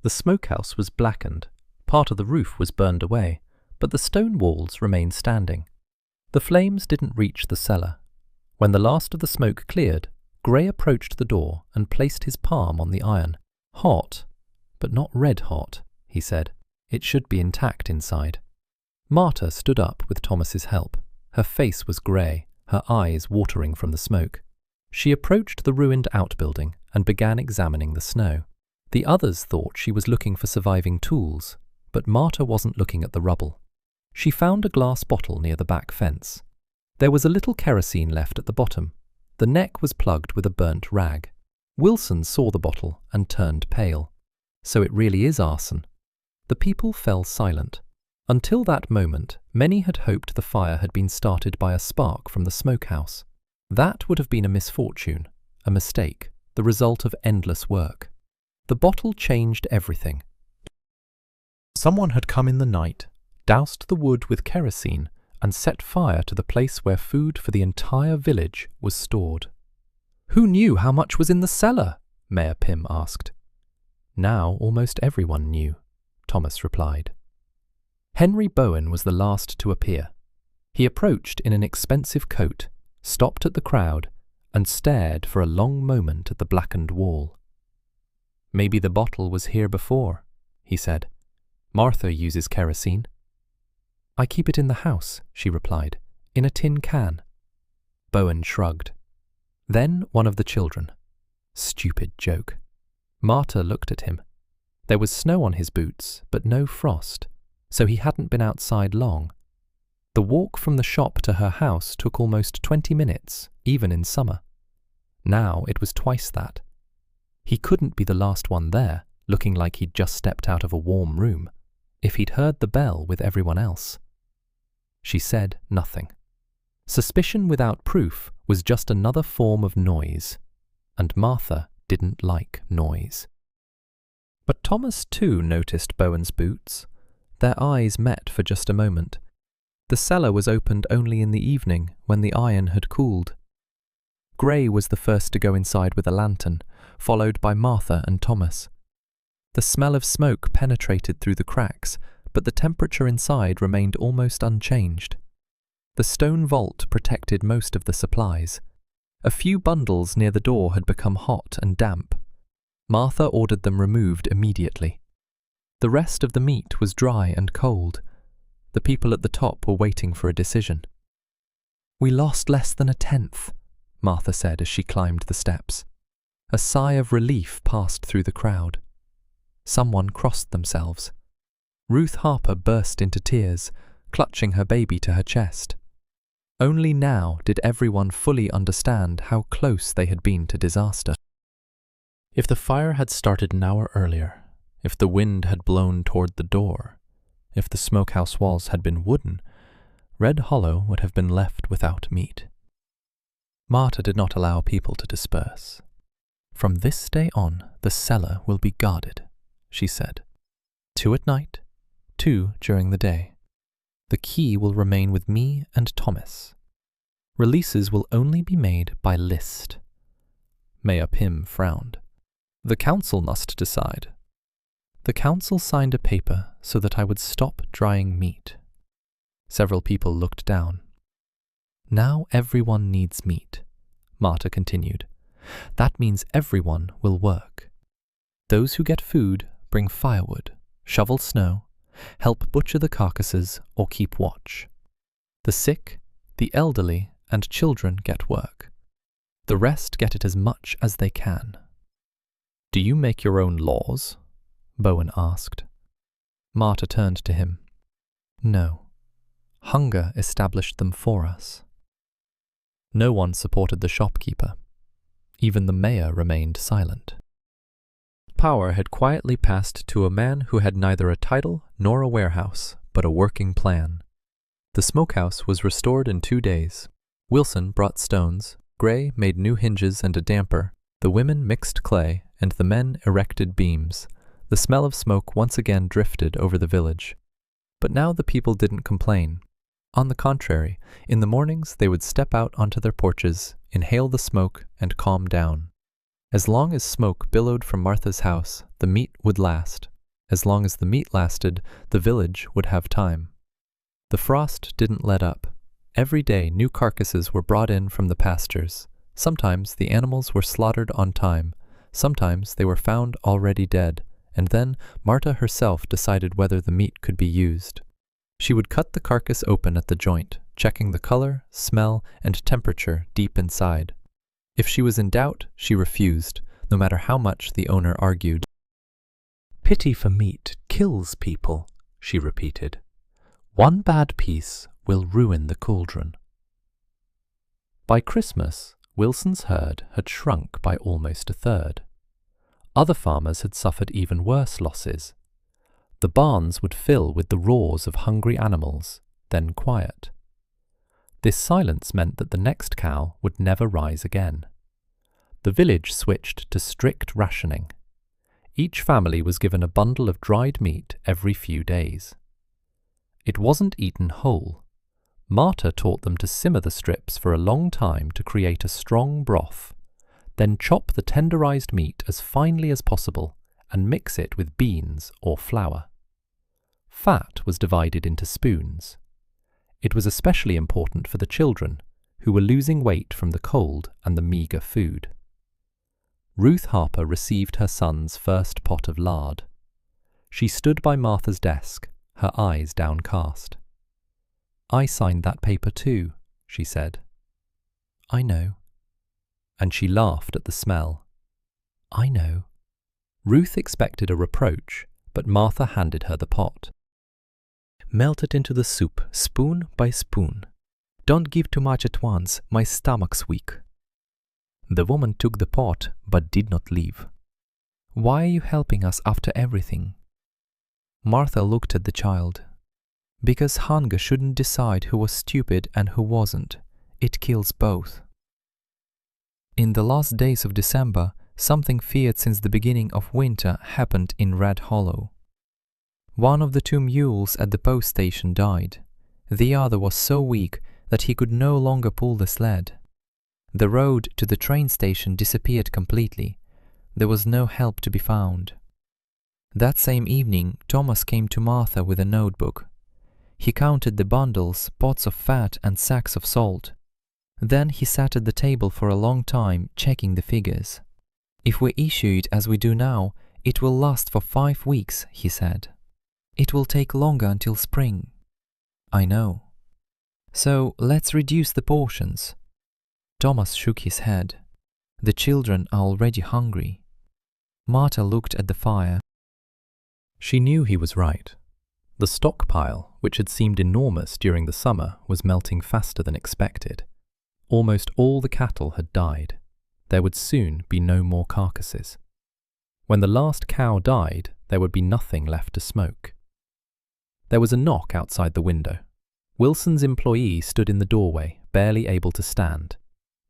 The smokehouse was blackened. Part of the roof was burned away, but the stone walls remained standing. The flames didn't reach the cellar. When the last of the smoke cleared, Gray approached the door and placed his palm on the iron. "Hot, but not red hot," he said. "It should be intact inside." Martha stood up with Thomas's help. Her face was grey, her eyes watering from the smoke. She approached the ruined outbuilding and began examining the snow. The others thought she was looking for surviving tools, but Martha wasn't looking at the rubble. She found a glass bottle near the back fence. There was a little kerosene left at the bottom. The neck was plugged with a burnt rag. Wilson saw the bottle and turned pale. So it really is arson. The people fell silent. Until that moment, many had hoped the fire had been started by a spark from the smokehouse. That would have been a misfortune, a mistake, the result of endless work. The bottle changed everything. Someone had come in the night, doused the wood with kerosene, and set fire to the place where food for the entire village was stored. "Who knew how much was in the cellar?" Mayor Pym asked. "Now almost everyone knew," Thomas replied. Henry Bowen was the last to appear. He approached in an expensive coat, stopped at the crowd, and stared for a long moment at the blackened wall. "Maybe the bottle was here before," he said. "Martha uses kerosene." "I keep it in the house," she replied, "in a tin can." Bowen shrugged. Then one of the children. Stupid joke. Martha looked at him. There was snow on his boots, but no frost, so he hadn't been outside long. The walk from the shop to her house took almost 20 minutes, even in summer. Now it was twice that. He couldn't be the last one there, looking like he'd just stepped out of a warm room, if he'd heard the bell with everyone else. She said nothing. Suspicion without proof was just another form of noise, and Martha didn't like noise. But Thomas too noticed Bowen's boots. Their eyes met for just a moment. The cellar was opened only in the evening, when the iron had cooled. Gray was the first to go inside with a lantern, followed by Martha and Thomas. The smell of smoke penetrated through the cracks, but the temperature inside remained almost unchanged. The stone vault protected most of the supplies. A few bundles near the door had become hot and damp. Martha ordered them removed immediately. The rest of the meat was dry and cold. The people at the top were waiting for a decision. "We lost less than a tenth," Martha said as she climbed the steps. A sigh of relief passed through the crowd. Someone crossed themselves. Ruth Harper burst into tears, clutching her baby to her chest. Only now did everyone fully understand how close they had been to disaster. If the fire had started an hour earlier, if the wind had blown toward the door, if the smokehouse walls had been wooden, Red Hollow would have been left without meat. Martha did not allow people to disperse. "From this day on, the cellar will be guarded," she said. "2 at night, 2 during the day. The key will remain with me and Thomas. Releases will only be made by list." Mayor Pym frowned. "The council must decide." "The council signed a paper so that I would stop drying meat." Several people looked down. "Now everyone needs meat," Martha continued. "That means everyone will work. Those who get food bring firewood, shovel snow, help butcher the carcasses or keep watch. The sick, the elderly, and children get work. The rest get it as much as they can." "Do you make your own laws?" Bowen asked. Martha turned to him. "No. Hunger established them for us." No one supported the shopkeeper. Even the mayor remained silent. Power had quietly passed to a man who had neither a title nor a warehouse, but a working plan. The smokehouse was restored in 2 days. Wilson brought stones, Gray made new hinges and a damper, the women mixed clay, and the men erected beams. The smell of smoke once again drifted over the village. But now the people didn't complain. On the contrary, in the mornings they would step out onto their porches, inhale the smoke, and calm down. As long as smoke billowed from Martha's house, the meat would last. As long as the meat lasted, the village would have time. The frost didn't let up. Every day new carcasses were brought in from the pastures. Sometimes the animals were slaughtered on time. Sometimes they were found already dead, and then Martha herself decided whether the meat could be used. She would cut the carcass open at the joint, checking the color, smell, and temperature deep inside. If she was in doubt, she refused, no matter how much the owner argued. "Pity for meat kills people," she repeated. "One bad piece will ruin the cauldron." By Christmas, Wilson's herd had shrunk by almost a third. Other farmers had suffered even worse losses. The barns would fill with the roars of hungry animals, then quiet. This silence meant that the next cow would never rise again. The village switched to strict rationing. Each family was given a bundle of dried meat every few days. It wasn't eaten whole. Martha taught them to simmer the strips for a long time to create a strong broth. Then chop the tenderized meat as finely as possible and mix it with beans or flour. Fat was divided into spoons. It was especially important for the children, who were losing weight from the cold and the meagre food. Ruth Harper received her son's first pot of lard. She stood by Martha's desk, her eyes downcast. "I signed that paper too," she said. "I know." And she laughed at the smell. "I know." Ruth expected a reproach, but Martha handed her the pot. "Melt it into the soup, spoon by spoon. Don't give too much at once, my stomach's weak." The woman took the pot, but did not leave. "Why are you helping us after everything?" Martha looked at the child. "Because hunger shouldn't decide who was stupid and who wasn't. It kills both." In the last days of December, something feared since the beginning of winter happened in Red Hollow. One of the two mules at the post station died. The other was so weak that he could no longer pull the sled. The road to the train station disappeared completely. There was no help to be found. That same evening, Thomas came to Martha with a notebook. He counted the bundles, pots of fat and sacks of salt. Then he sat at the table for a long time, checking the figures. "If we issue it as we do now, it will last for 5 weeks," he said. "It will take longer until spring." "I know." "So let's reduce the portions." Thomas shook his head. "The children are already hungry." Martha looked at the fire. She knew he was right. The stockpile, which had seemed enormous during the summer, was melting faster than expected. Almost all the cattle had died. There would soon be no more carcasses. When the last cow died, there would be nothing left to smoke. There was a knock outside the window. Wilson's employee stood in the doorway, barely able to stand.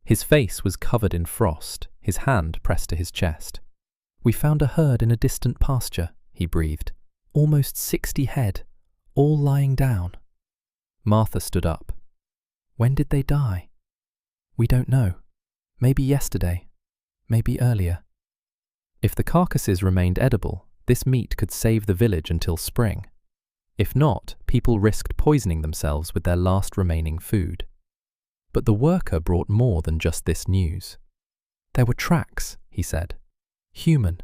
His face was covered in frost, his hand pressed to his chest. "We found a herd in a distant pasture," he breathed. "Almost 60 head, all lying down." Martha stood up. "When did they die?" "We don't know. Maybe yesterday. Maybe earlier." If the carcasses remained edible, this meat could save the village until spring. If not, people risked poisoning themselves with their last remaining food. But the worker brought more than just this news. "There were tracks," he said. "Human.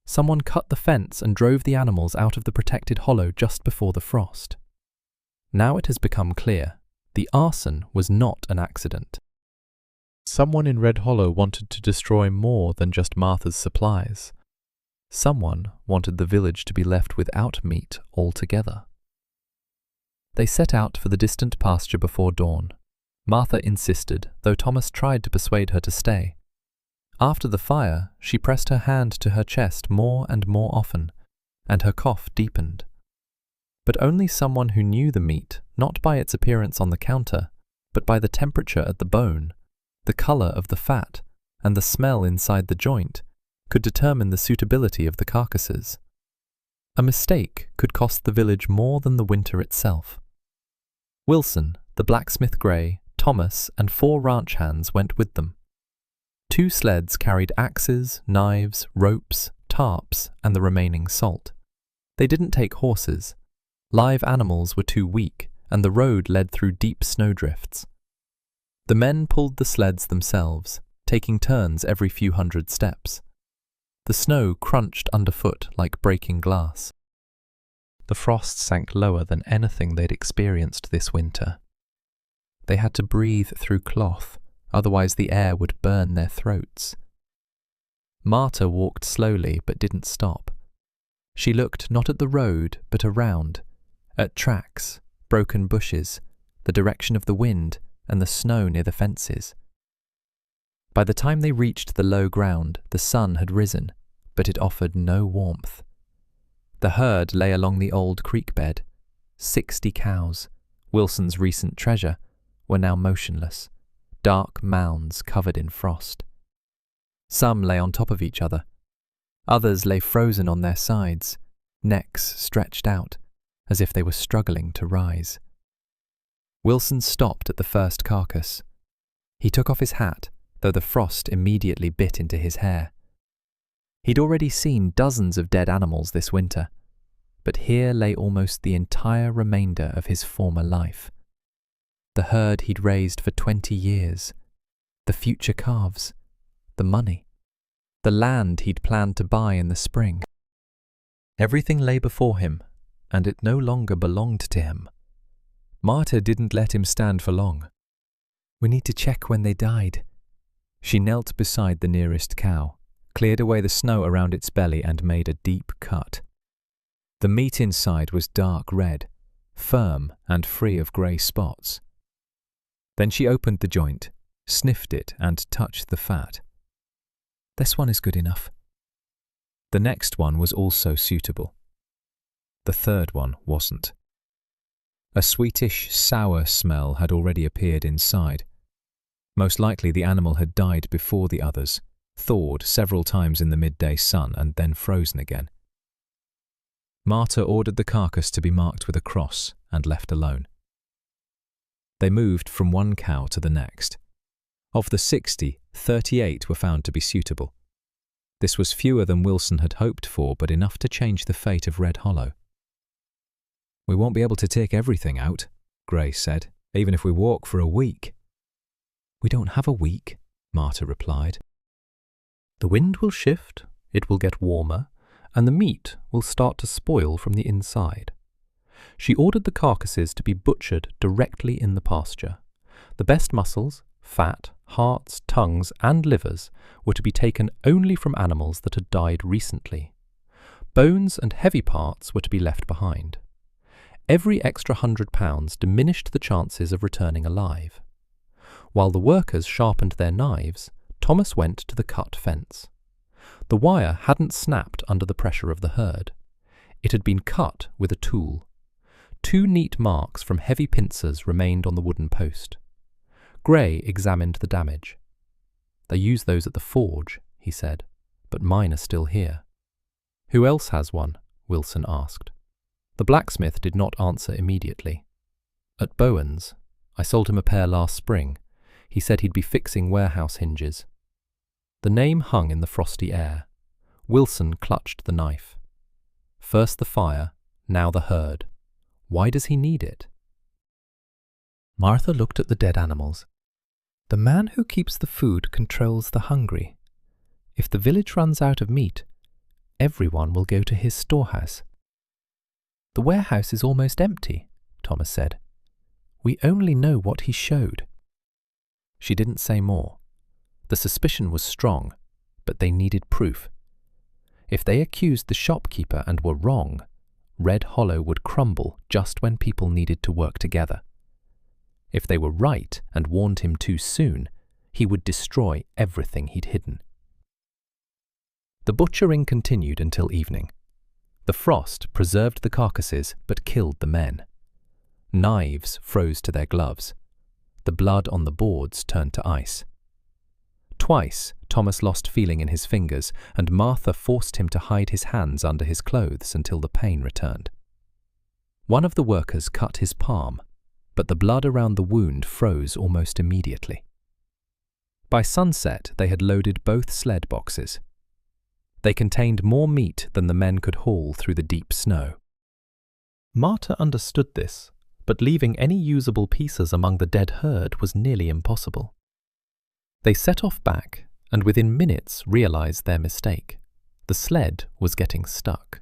Someone cut the fence and drove the animals out of the protected hollow just before the frost." Now it has become clear, the arson was not an accident. Someone in Red Hollow wanted to destroy more than just Martha's supplies. Someone wanted the village to be left without meat altogether. They set out for the distant pasture before dawn. Martha insisted, though Thomas tried to persuade her to stay. After the fire, she pressed her hand to her chest more and more often, and her cough deepened. But only someone who knew the meat, not by its appearance on the counter, but by the temperature at the bone, the color of the fat, and the smell inside the joint, could determine the suitability of the carcasses. A mistake could cost the village more than the winter itself. Wilson, the blacksmith Gray, Thomas, and 4 ranch hands went with them. 2 sleds carried axes, knives, ropes, tarps, and the remaining salt. They didn't take horses. Live animals were too weak, and the road led through deep snowdrifts. The men pulled the sleds themselves, taking turns every few hundred steps. The snow crunched underfoot like breaking glass. The frost sank lower than anything they'd experienced this winter. They had to breathe through cloth, otherwise the air would burn their throats. Martha walked slowly but didn't stop. She looked not at the road but around, at tracks, broken bushes, the direction of the wind, and the snow near the fences. By the time they reached the low ground, the sun had risen, but it offered no warmth. The herd lay along the old creek bed. 60 cows, Wilson's recent treasure, were now motionless, dark mounds covered in frost. Some lay on top of each other. Others lay frozen on their sides, necks stretched out, as if they were struggling to rise. Wilson stopped at the first carcass. He took off his hat, though the frost immediately bit into his hair. He'd already seen dozens of dead animals this winter, but here lay almost the entire remainder of his former life. The herd he'd raised for 20 years, the future calves, the money, the land he'd planned to buy in the spring. Everything lay before him, and it no longer belonged to him. Martha didn't let him stand for long. "We need to check when they died." She knelt beside the nearest cow, cleared away the snow around its belly and made a deep cut. The meat inside was dark red, firm and free of grey spots. Then she opened the joint, sniffed it and touched the fat. "This one is good enough." The next one was also suitable. The third one wasn't. A sweetish, sour smell had already appeared inside. Most likely the animal had died before the others, thawed several times in the midday sun and then frozen again. Marta ordered the carcass to be marked with a cross and left alone. They moved from one cow to the next. Of the 60, 38 were found to be suitable. This was fewer than Wilson had hoped for, but enough to change the fate of Red Hollow. "We won't be able to take everything out," Gray said, "even if we walk for a week." "We don't have a week," Marta replied. "The wind will shift, it will get warmer, and the meat will start to spoil from the inside." She ordered the carcasses to be butchered directly in the pasture. The best muscles, fat, hearts, tongues, and livers were to be taken only from animals that had died recently. Bones and heavy parts were to be left behind. Every extra 100 pounds diminished the chances of returning alive. While the workers sharpened their knives, Thomas went to the cut fence. The wire hadn't snapped under the pressure of the herd. It had been cut with a tool. 2 neat marks from heavy pincers remained on the wooden post. Gray examined the damage. "They use those at the forge," he said, "but mine are still here." "Who else has one?" Wilson asked. The blacksmith did not answer immediately. "At Bowen's. I sold him a pair last spring. He said he'd be fixing warehouse hinges." The name hung in the frosty air. Wilson clutched the knife. First the fire, now the herd. Why does he need it? Martha looked at the dead animals. "The man who keeps the food controls the hungry. If the village runs out of meat, everyone will go to his storehouse." "The warehouse is almost empty," Thomas said. "We only know what he showed." She didn't say more. The suspicion was strong, but they needed proof. If they accused the shopkeeper and were wrong, Red Hollow would crumble just when people needed to work together. If they were right and warned him too soon, he would destroy everything he'd hidden. The butchering continued until evening. The frost preserved the carcasses but killed the men. Knives froze to their gloves. The blood on the boards turned to ice. Twice, Thomas lost feeling in his fingers, and Martha forced him to hide his hands under his clothes until the pain returned. One of the workers cut his palm, but the blood around the wound froze almost immediately. By sunset, they had loaded both sled boxes. They contained more meat than the men could haul through the deep snow. Marta understood this, but leaving any usable pieces among the dead herd was nearly impossible. They set off back, and within minutes realized their mistake. The sled was getting stuck.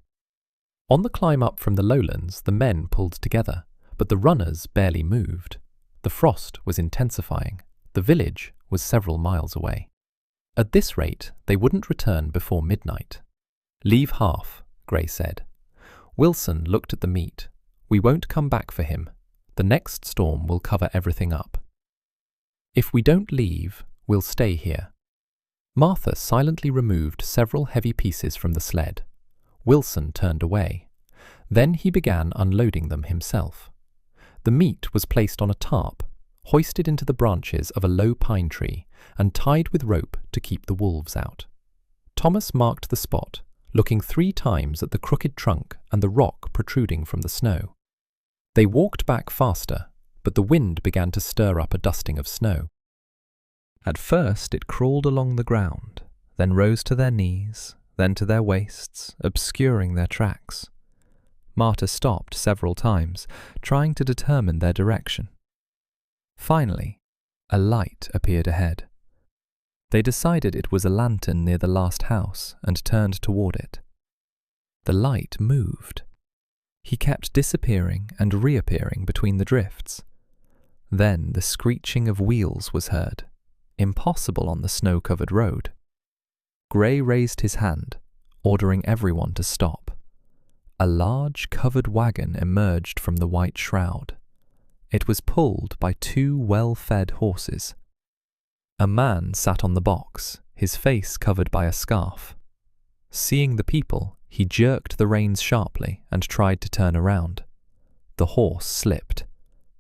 On the climb up from the lowlands, the men pulled together, but the runners barely moved. The frost was intensifying. The village was several miles away. At this rate, they wouldn't return before midnight. "Leave half," Gray said. Wilson looked at the meat. "We won't come back for him. The next storm will cover everything up. If we don't leave, we'll stay here." Martha silently removed several heavy pieces from the sled. Wilson turned away. Then he began unloading them himself. The meat was placed on a tarp, hoisted into the branches of a low pine tree, and tied with rope to keep the wolves out. Thomas marked the spot, looking 3 times at the crooked trunk and the rock protruding from the snow. They walked back faster, but the wind began to stir up a dusting of snow. At first it crawled along the ground, then rose to their knees, then to their waists, obscuring their tracks. Marta stopped several times, trying to determine their direction. Finally, a light appeared ahead. They decided it was a lantern near the last house and turned toward it. The light moved. He kept disappearing and reappearing between the drifts. Then the screeching of wheels was heard, impossible on the snow-covered road. Gray raised his hand, ordering everyone to stop. A large covered wagon emerged from the white shroud. It was pulled by 2 well-fed horses. A man sat on the box, his face covered by a scarf. Seeing the people, he jerked the reins sharply and tried to turn around. The horse slipped.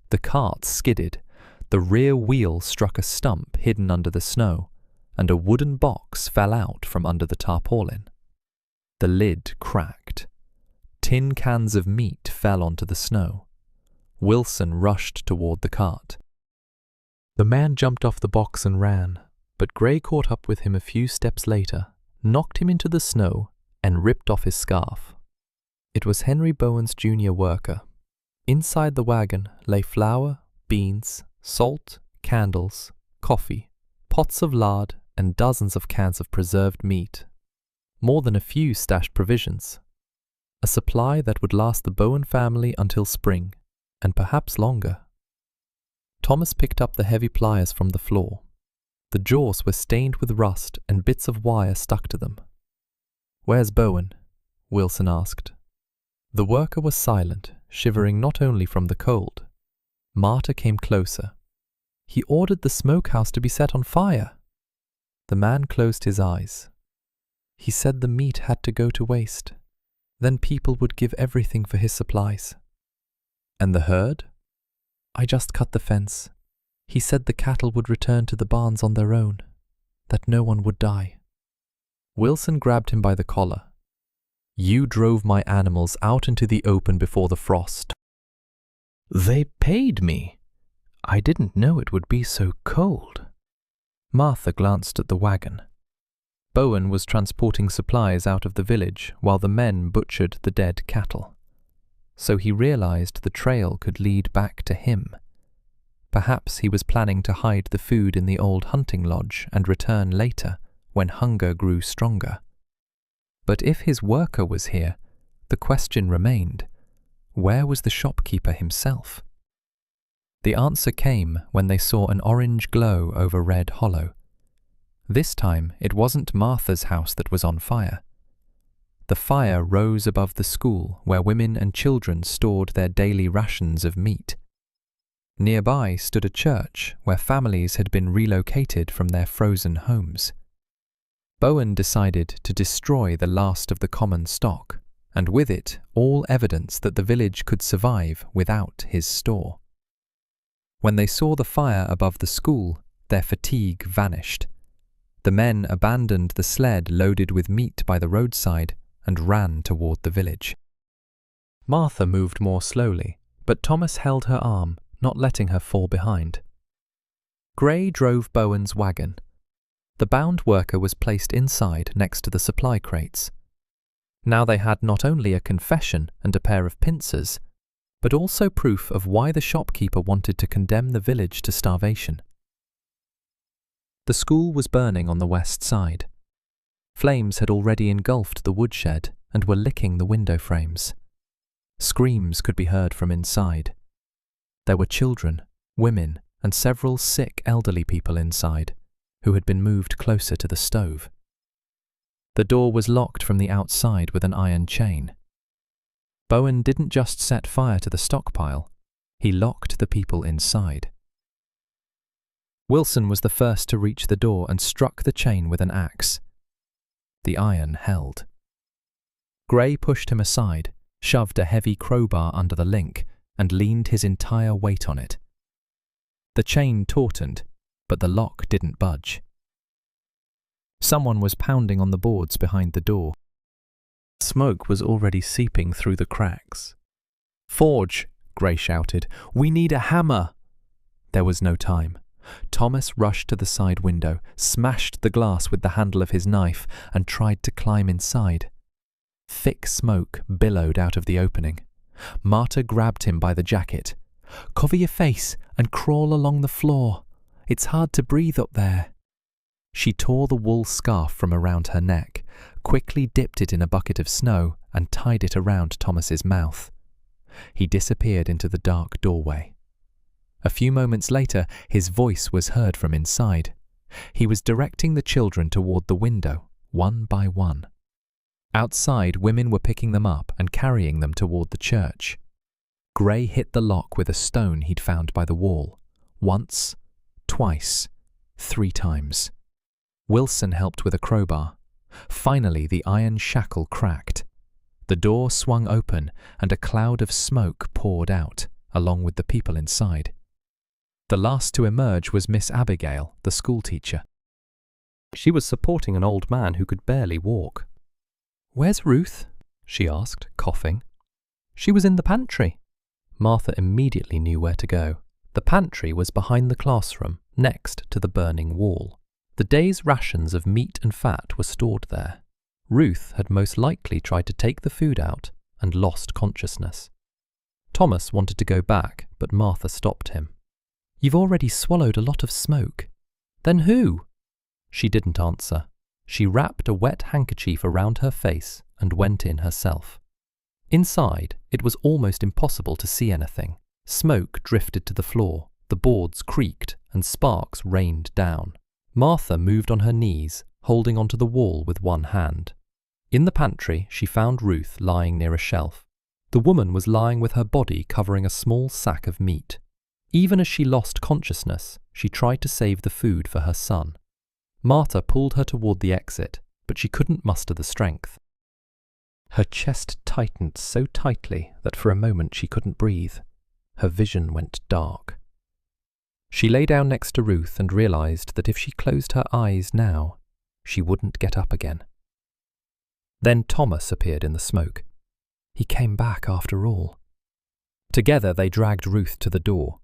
The cart skidded. The rear wheel struck a stump hidden under the snow, and a wooden box fell out from under the tarpaulin. The lid cracked. Tin cans of meat fell onto the snow. Wilson rushed toward the cart. The man jumped off the box and ran, but Gray caught up with him a few steps later, knocked him into the snow, and ripped off his scarf. It was Henry Bowen's junior worker. Inside the wagon lay flour, beans, salt, candles, coffee, pots of lard, and dozens of cans of preserved meat. More than a few stashed provisions. A supply that would last the Bowen family until spring, and perhaps longer. Thomas picked up the heavy pliers from the floor. The jaws were stained with rust and bits of wire stuck to them. "Where's Bowen?" Wilson asked. The worker was silent, shivering not only from the cold. Marta came closer. "He ordered the smokehouse to be set on fire." The man closed his eyes. "He said the meat had to go to waste. Then people would give everything for his supplies." "And the herd?" "I just cut the fence. He said the cattle would return to the barns on their own, that no one would die." Wilson grabbed him by the collar. "You drove my animals out into the open before the frost." "They paid me. I didn't know it would be so cold." Martha glanced at the wagon. Bowen was transporting supplies out of the village while the men butchered the dead cattle. So he realized the trail could lead back to him. Perhaps he was planning to hide the food in the old hunting lodge and return later, when hunger grew stronger. But if his worker was here, the question remained, where was the shopkeeper himself? The answer came when they saw an orange glow over Red Hollow. This time it wasn't Martha's house that was on fire. The fire rose above the school where women and children stored their daily rations of meat. Nearby stood a church where families had been relocated from their frozen homes. Bowen decided to destroy the last of the common stock, and with it all evidence that the village could survive without his store. When they saw the fire above the school, their fatigue vanished. The men abandoned the sled loaded with meat by the roadside and ran toward the village. Martha moved more slowly, but Thomas held her arm, not letting her fall behind. Gray drove Bowen's wagon. The bound worker was placed inside next to the supply crates. Now they had not only a confession and a pair of pincers, but also proof of why the shopkeeper wanted to condemn the village to starvation. The school was burning on the west side. Flames had already engulfed the woodshed and were licking the window frames. Screams could be heard from inside. There were children, women, and several sick elderly people inside, who had been moved closer to the stove. The door was locked from the outside with an iron chain. Bowen didn't just set fire to the stockpile, he locked the people inside. Wilson was the first to reach the door and struck the chain with an axe. The iron held. Gray pushed him aside, shoved a heavy crowbar under the link, and leaned his entire weight on it. The chain tautened, but the lock didn't budge. Someone was pounding on the boards behind the door. Smoke was already seeping through the cracks. "Forge!" Gray shouted. "We need a hammer!" There was no time. Thomas rushed to the side window, smashed the glass with the handle of his knife, and tried to climb inside. Thick smoke billowed out of the opening. Marta grabbed him by the jacket. "Cover your face and crawl along the floor. It's hard to breathe up there." She tore the wool scarf from around her neck, quickly dipped it in a bucket of snow, and tied it around Thomas's mouth. He disappeared into the dark doorway. A few moments later, his voice was heard from inside. He was directing the children toward the window, one by one. Outside, women were picking them up and carrying them toward the church. Gray hit the lock with a stone he'd found by the wall. Once, twice, 3 times. Wilson helped with a crowbar. Finally, the iron shackle cracked. The door swung open and a cloud of smoke poured out, along with the people inside. The last to emerge was Miss Abigail, the schoolteacher. She was supporting an old man who could barely walk. "Where's Ruth?" she asked, coughing. "She was in the pantry." Martha immediately knew where to go. The pantry was behind the classroom, next to the burning wall. The day's rations of meat and fat were stored there. Ruth had most likely tried to take the food out and lost consciousness. Thomas wanted to go back, but Martha stopped him. "You've already swallowed a lot of smoke." "Then who?" She didn't answer. She wrapped a wet handkerchief around her face and went in herself. Inside, it was almost impossible to see anything. Smoke drifted to the floor, the boards creaked, and sparks rained down. Martha moved on her knees, holding onto the wall with one hand. In the pantry, she found Ruth lying near a shelf. The woman was lying with her body covering a small sack of meat. Even as she lost consciousness, she tried to save the food for her son. Martha pulled her toward the exit, but she couldn't muster the strength. Her chest tightened so tightly that for a moment she couldn't breathe. Her vision went dark. She lay down next to Ruth and realized that if she closed her eyes now, she wouldn't get up again. Then Thomas appeared in the smoke. He came back after all. Together they dragged Ruth to the door.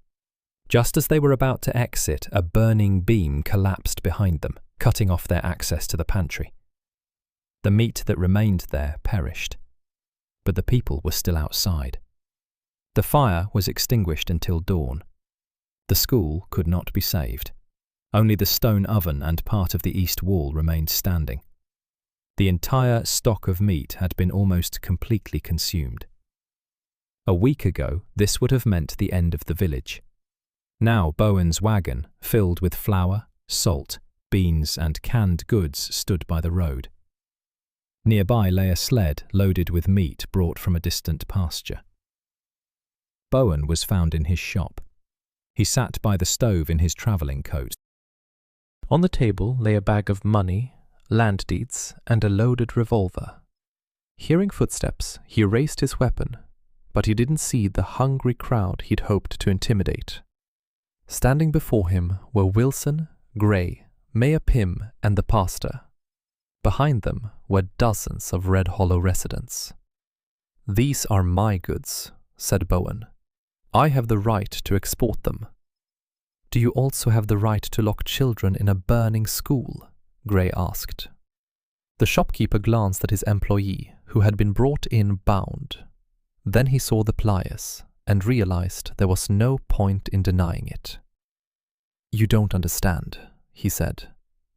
Just as they were about to exit, a burning beam collapsed behind them, cutting off their access to the pantry. The meat that remained there perished, but the people were still outside. The fire was extinguished until dawn. The school could not be saved. Only the stone oven and part of the east wall remained standing. The entire stock of meat had been almost completely consumed. A week ago, this would have meant the end of the village. Now Bowen's wagon, filled with flour, salt, beans and canned goods, stood by the road. Nearby lay a sled loaded with meat brought from a distant pasture. Bowen was found in his shop. He sat by the stove in his travelling coat. On the table lay a bag of money, land deeds, and a loaded revolver. Hearing footsteps, he raised his weapon, but he didn't see the hungry crowd he'd hoped to intimidate. Standing before him were Wilson, Gray, Mayor Pym, and the pastor. Behind them were dozens of Red Hollow residents. "These are my goods," said Bowen. "I have the right to export them." "Do you also have the right to lock children in a burning school?" Gray asked. The shopkeeper glanced at his employee, who had been brought in bound. Then he saw the pliers and realized there was no point in denying it. "You don't understand," he said.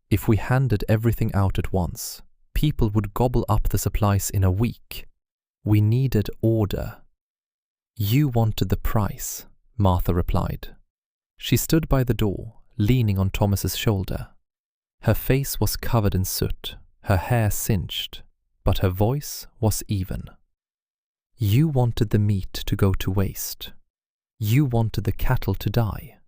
"If we handed everything out at once, people would gobble up the supplies in a week. We needed order." "You wanted the price," Martha replied. She stood by the door, leaning on Thomas's shoulder. Her face was covered in soot, her hair singed, but her voice was even. "You wanted the meat to go to waste. You wanted the cattle to die.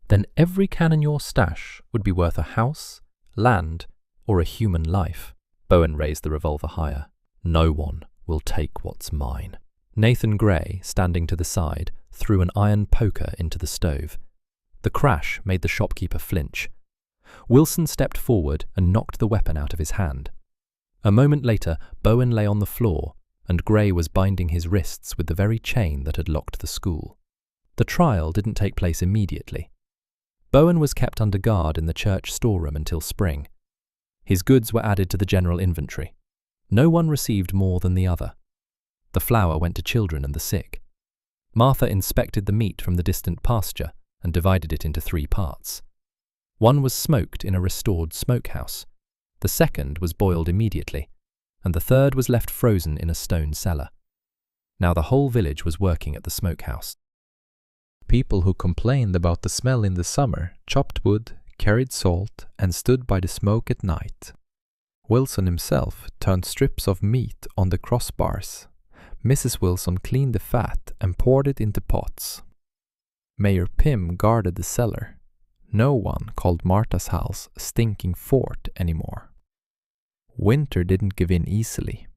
Then every can in your stash would be worth a house, land, or a human life." Bowen raised the revolver higher. "No one will take what's mine." Nathan Gray, standing to the side, threw an iron poker into the stove. The crash made the shopkeeper flinch. Wilson stepped forward and knocked the weapon out of his hand. A moment later, Bowen lay on the floor, and Gray was binding his wrists with the very chain that had locked the school. The trial didn't take place immediately. Bowen was kept under guard in the church storeroom until spring. His goods were added to the general inventory. No one received more than the other. The flour went to children and the sick. Martha inspected the meat from the distant pasture and divided it into 3 parts. One was smoked in a restored smokehouse. The second was boiled immediately, and the third was left frozen in a stone cellar. Now the whole village was working at the smokehouse. People who complained about the smell in the summer chopped wood, carried salt, and stood by the smoke at night. Wilson himself turned strips of meat on the crossbars. Mrs. Wilson cleaned the fat and poured it into pots. Mayor Pym guarded the cellar. No one called Martha's house a stinking fort anymore. Winter didn't give in easily.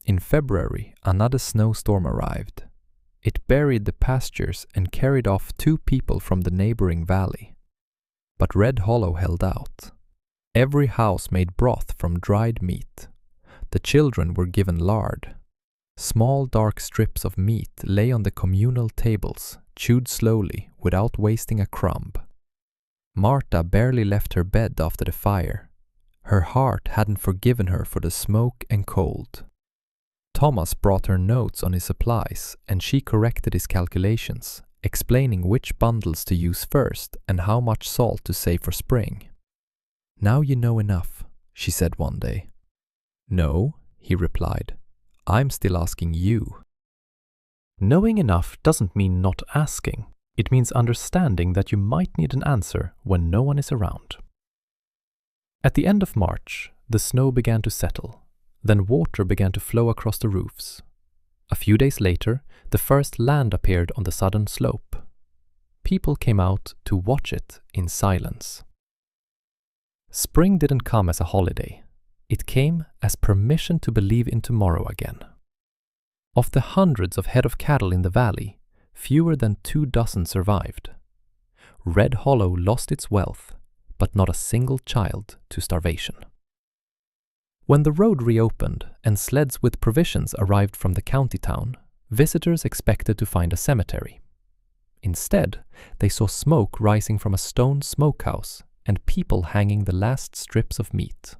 In February, another snowstorm arrived. It buried the pastures and carried off 2 people from the neighboring valley. But Red Hollow held out. Every house made broth from dried meat. The children were given lard. Small dark strips of meat lay on the communal tables, chewed slowly without wasting a crumb. Marta barely left her bed after the fire. Her heart hadn't forgiven her for the smoke and cold. Thomas brought her notes on his supplies, and she corrected his calculations, explaining which bundles to use first and how much salt to save for spring. "Now you know enough," she said one day. "No," he replied. "I'm still asking you." Knowing enough doesn't mean not asking. It means understanding that you might need an answer when no one is around. At the end of March, the snow began to settle. Then water began to flow across the roofs. A few days later, the first land appeared on the southern slope. People came out to watch it in silence. Spring didn't come as a holiday. It came as permission to believe in tomorrow again. Of the hundreds of head of cattle in the valley, fewer than 2 dozen survived. Red Hollow lost its wealth, but not a single child to starvation. When the road reopened and sleds with provisions arrived from the county town, visitors expected to find a cemetery. Instead, they saw smoke rising from a stone smokehouse and people hanging the last strips of meat.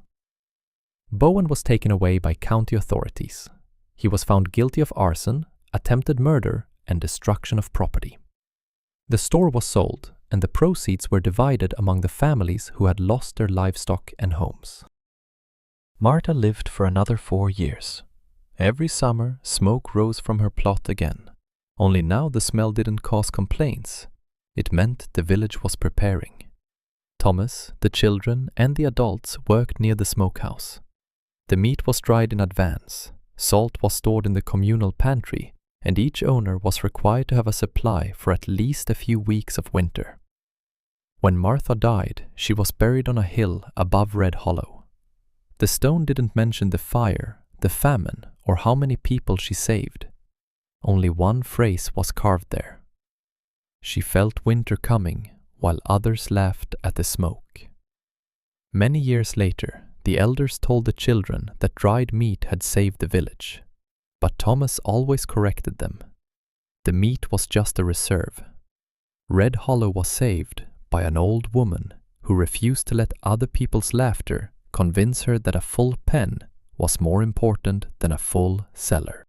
Bowen was taken away by county authorities. He was found guilty of arson, attempted murder, and destruction of property. The store was sold, and the proceeds were divided among the families who had lost their livestock and homes. Marta lived for another 4 years. Every summer, smoke rose from her plot again. Only now the smell didn't cause complaints. It meant the village was preparing. Thomas, the children, and the adults worked near the smokehouse. The meat was dried in advance. Salt was stored in the communal pantry, and each owner was required to have a supply for at least a few weeks of winter. When Martha died, she was buried on a hill above Red Hollow. The stone didn't mention the fire, the famine, or how many people she saved. Only one phrase was carved there. She felt winter coming, while others laughed at the smoke. Many years later, the elders told the children that dried meat had saved the village. But Thomas always corrected them. The meat was just a reserve. Red Hollow was saved by an old woman who refused to let other people's laughter convince her that a full pen was more important than a full cellar.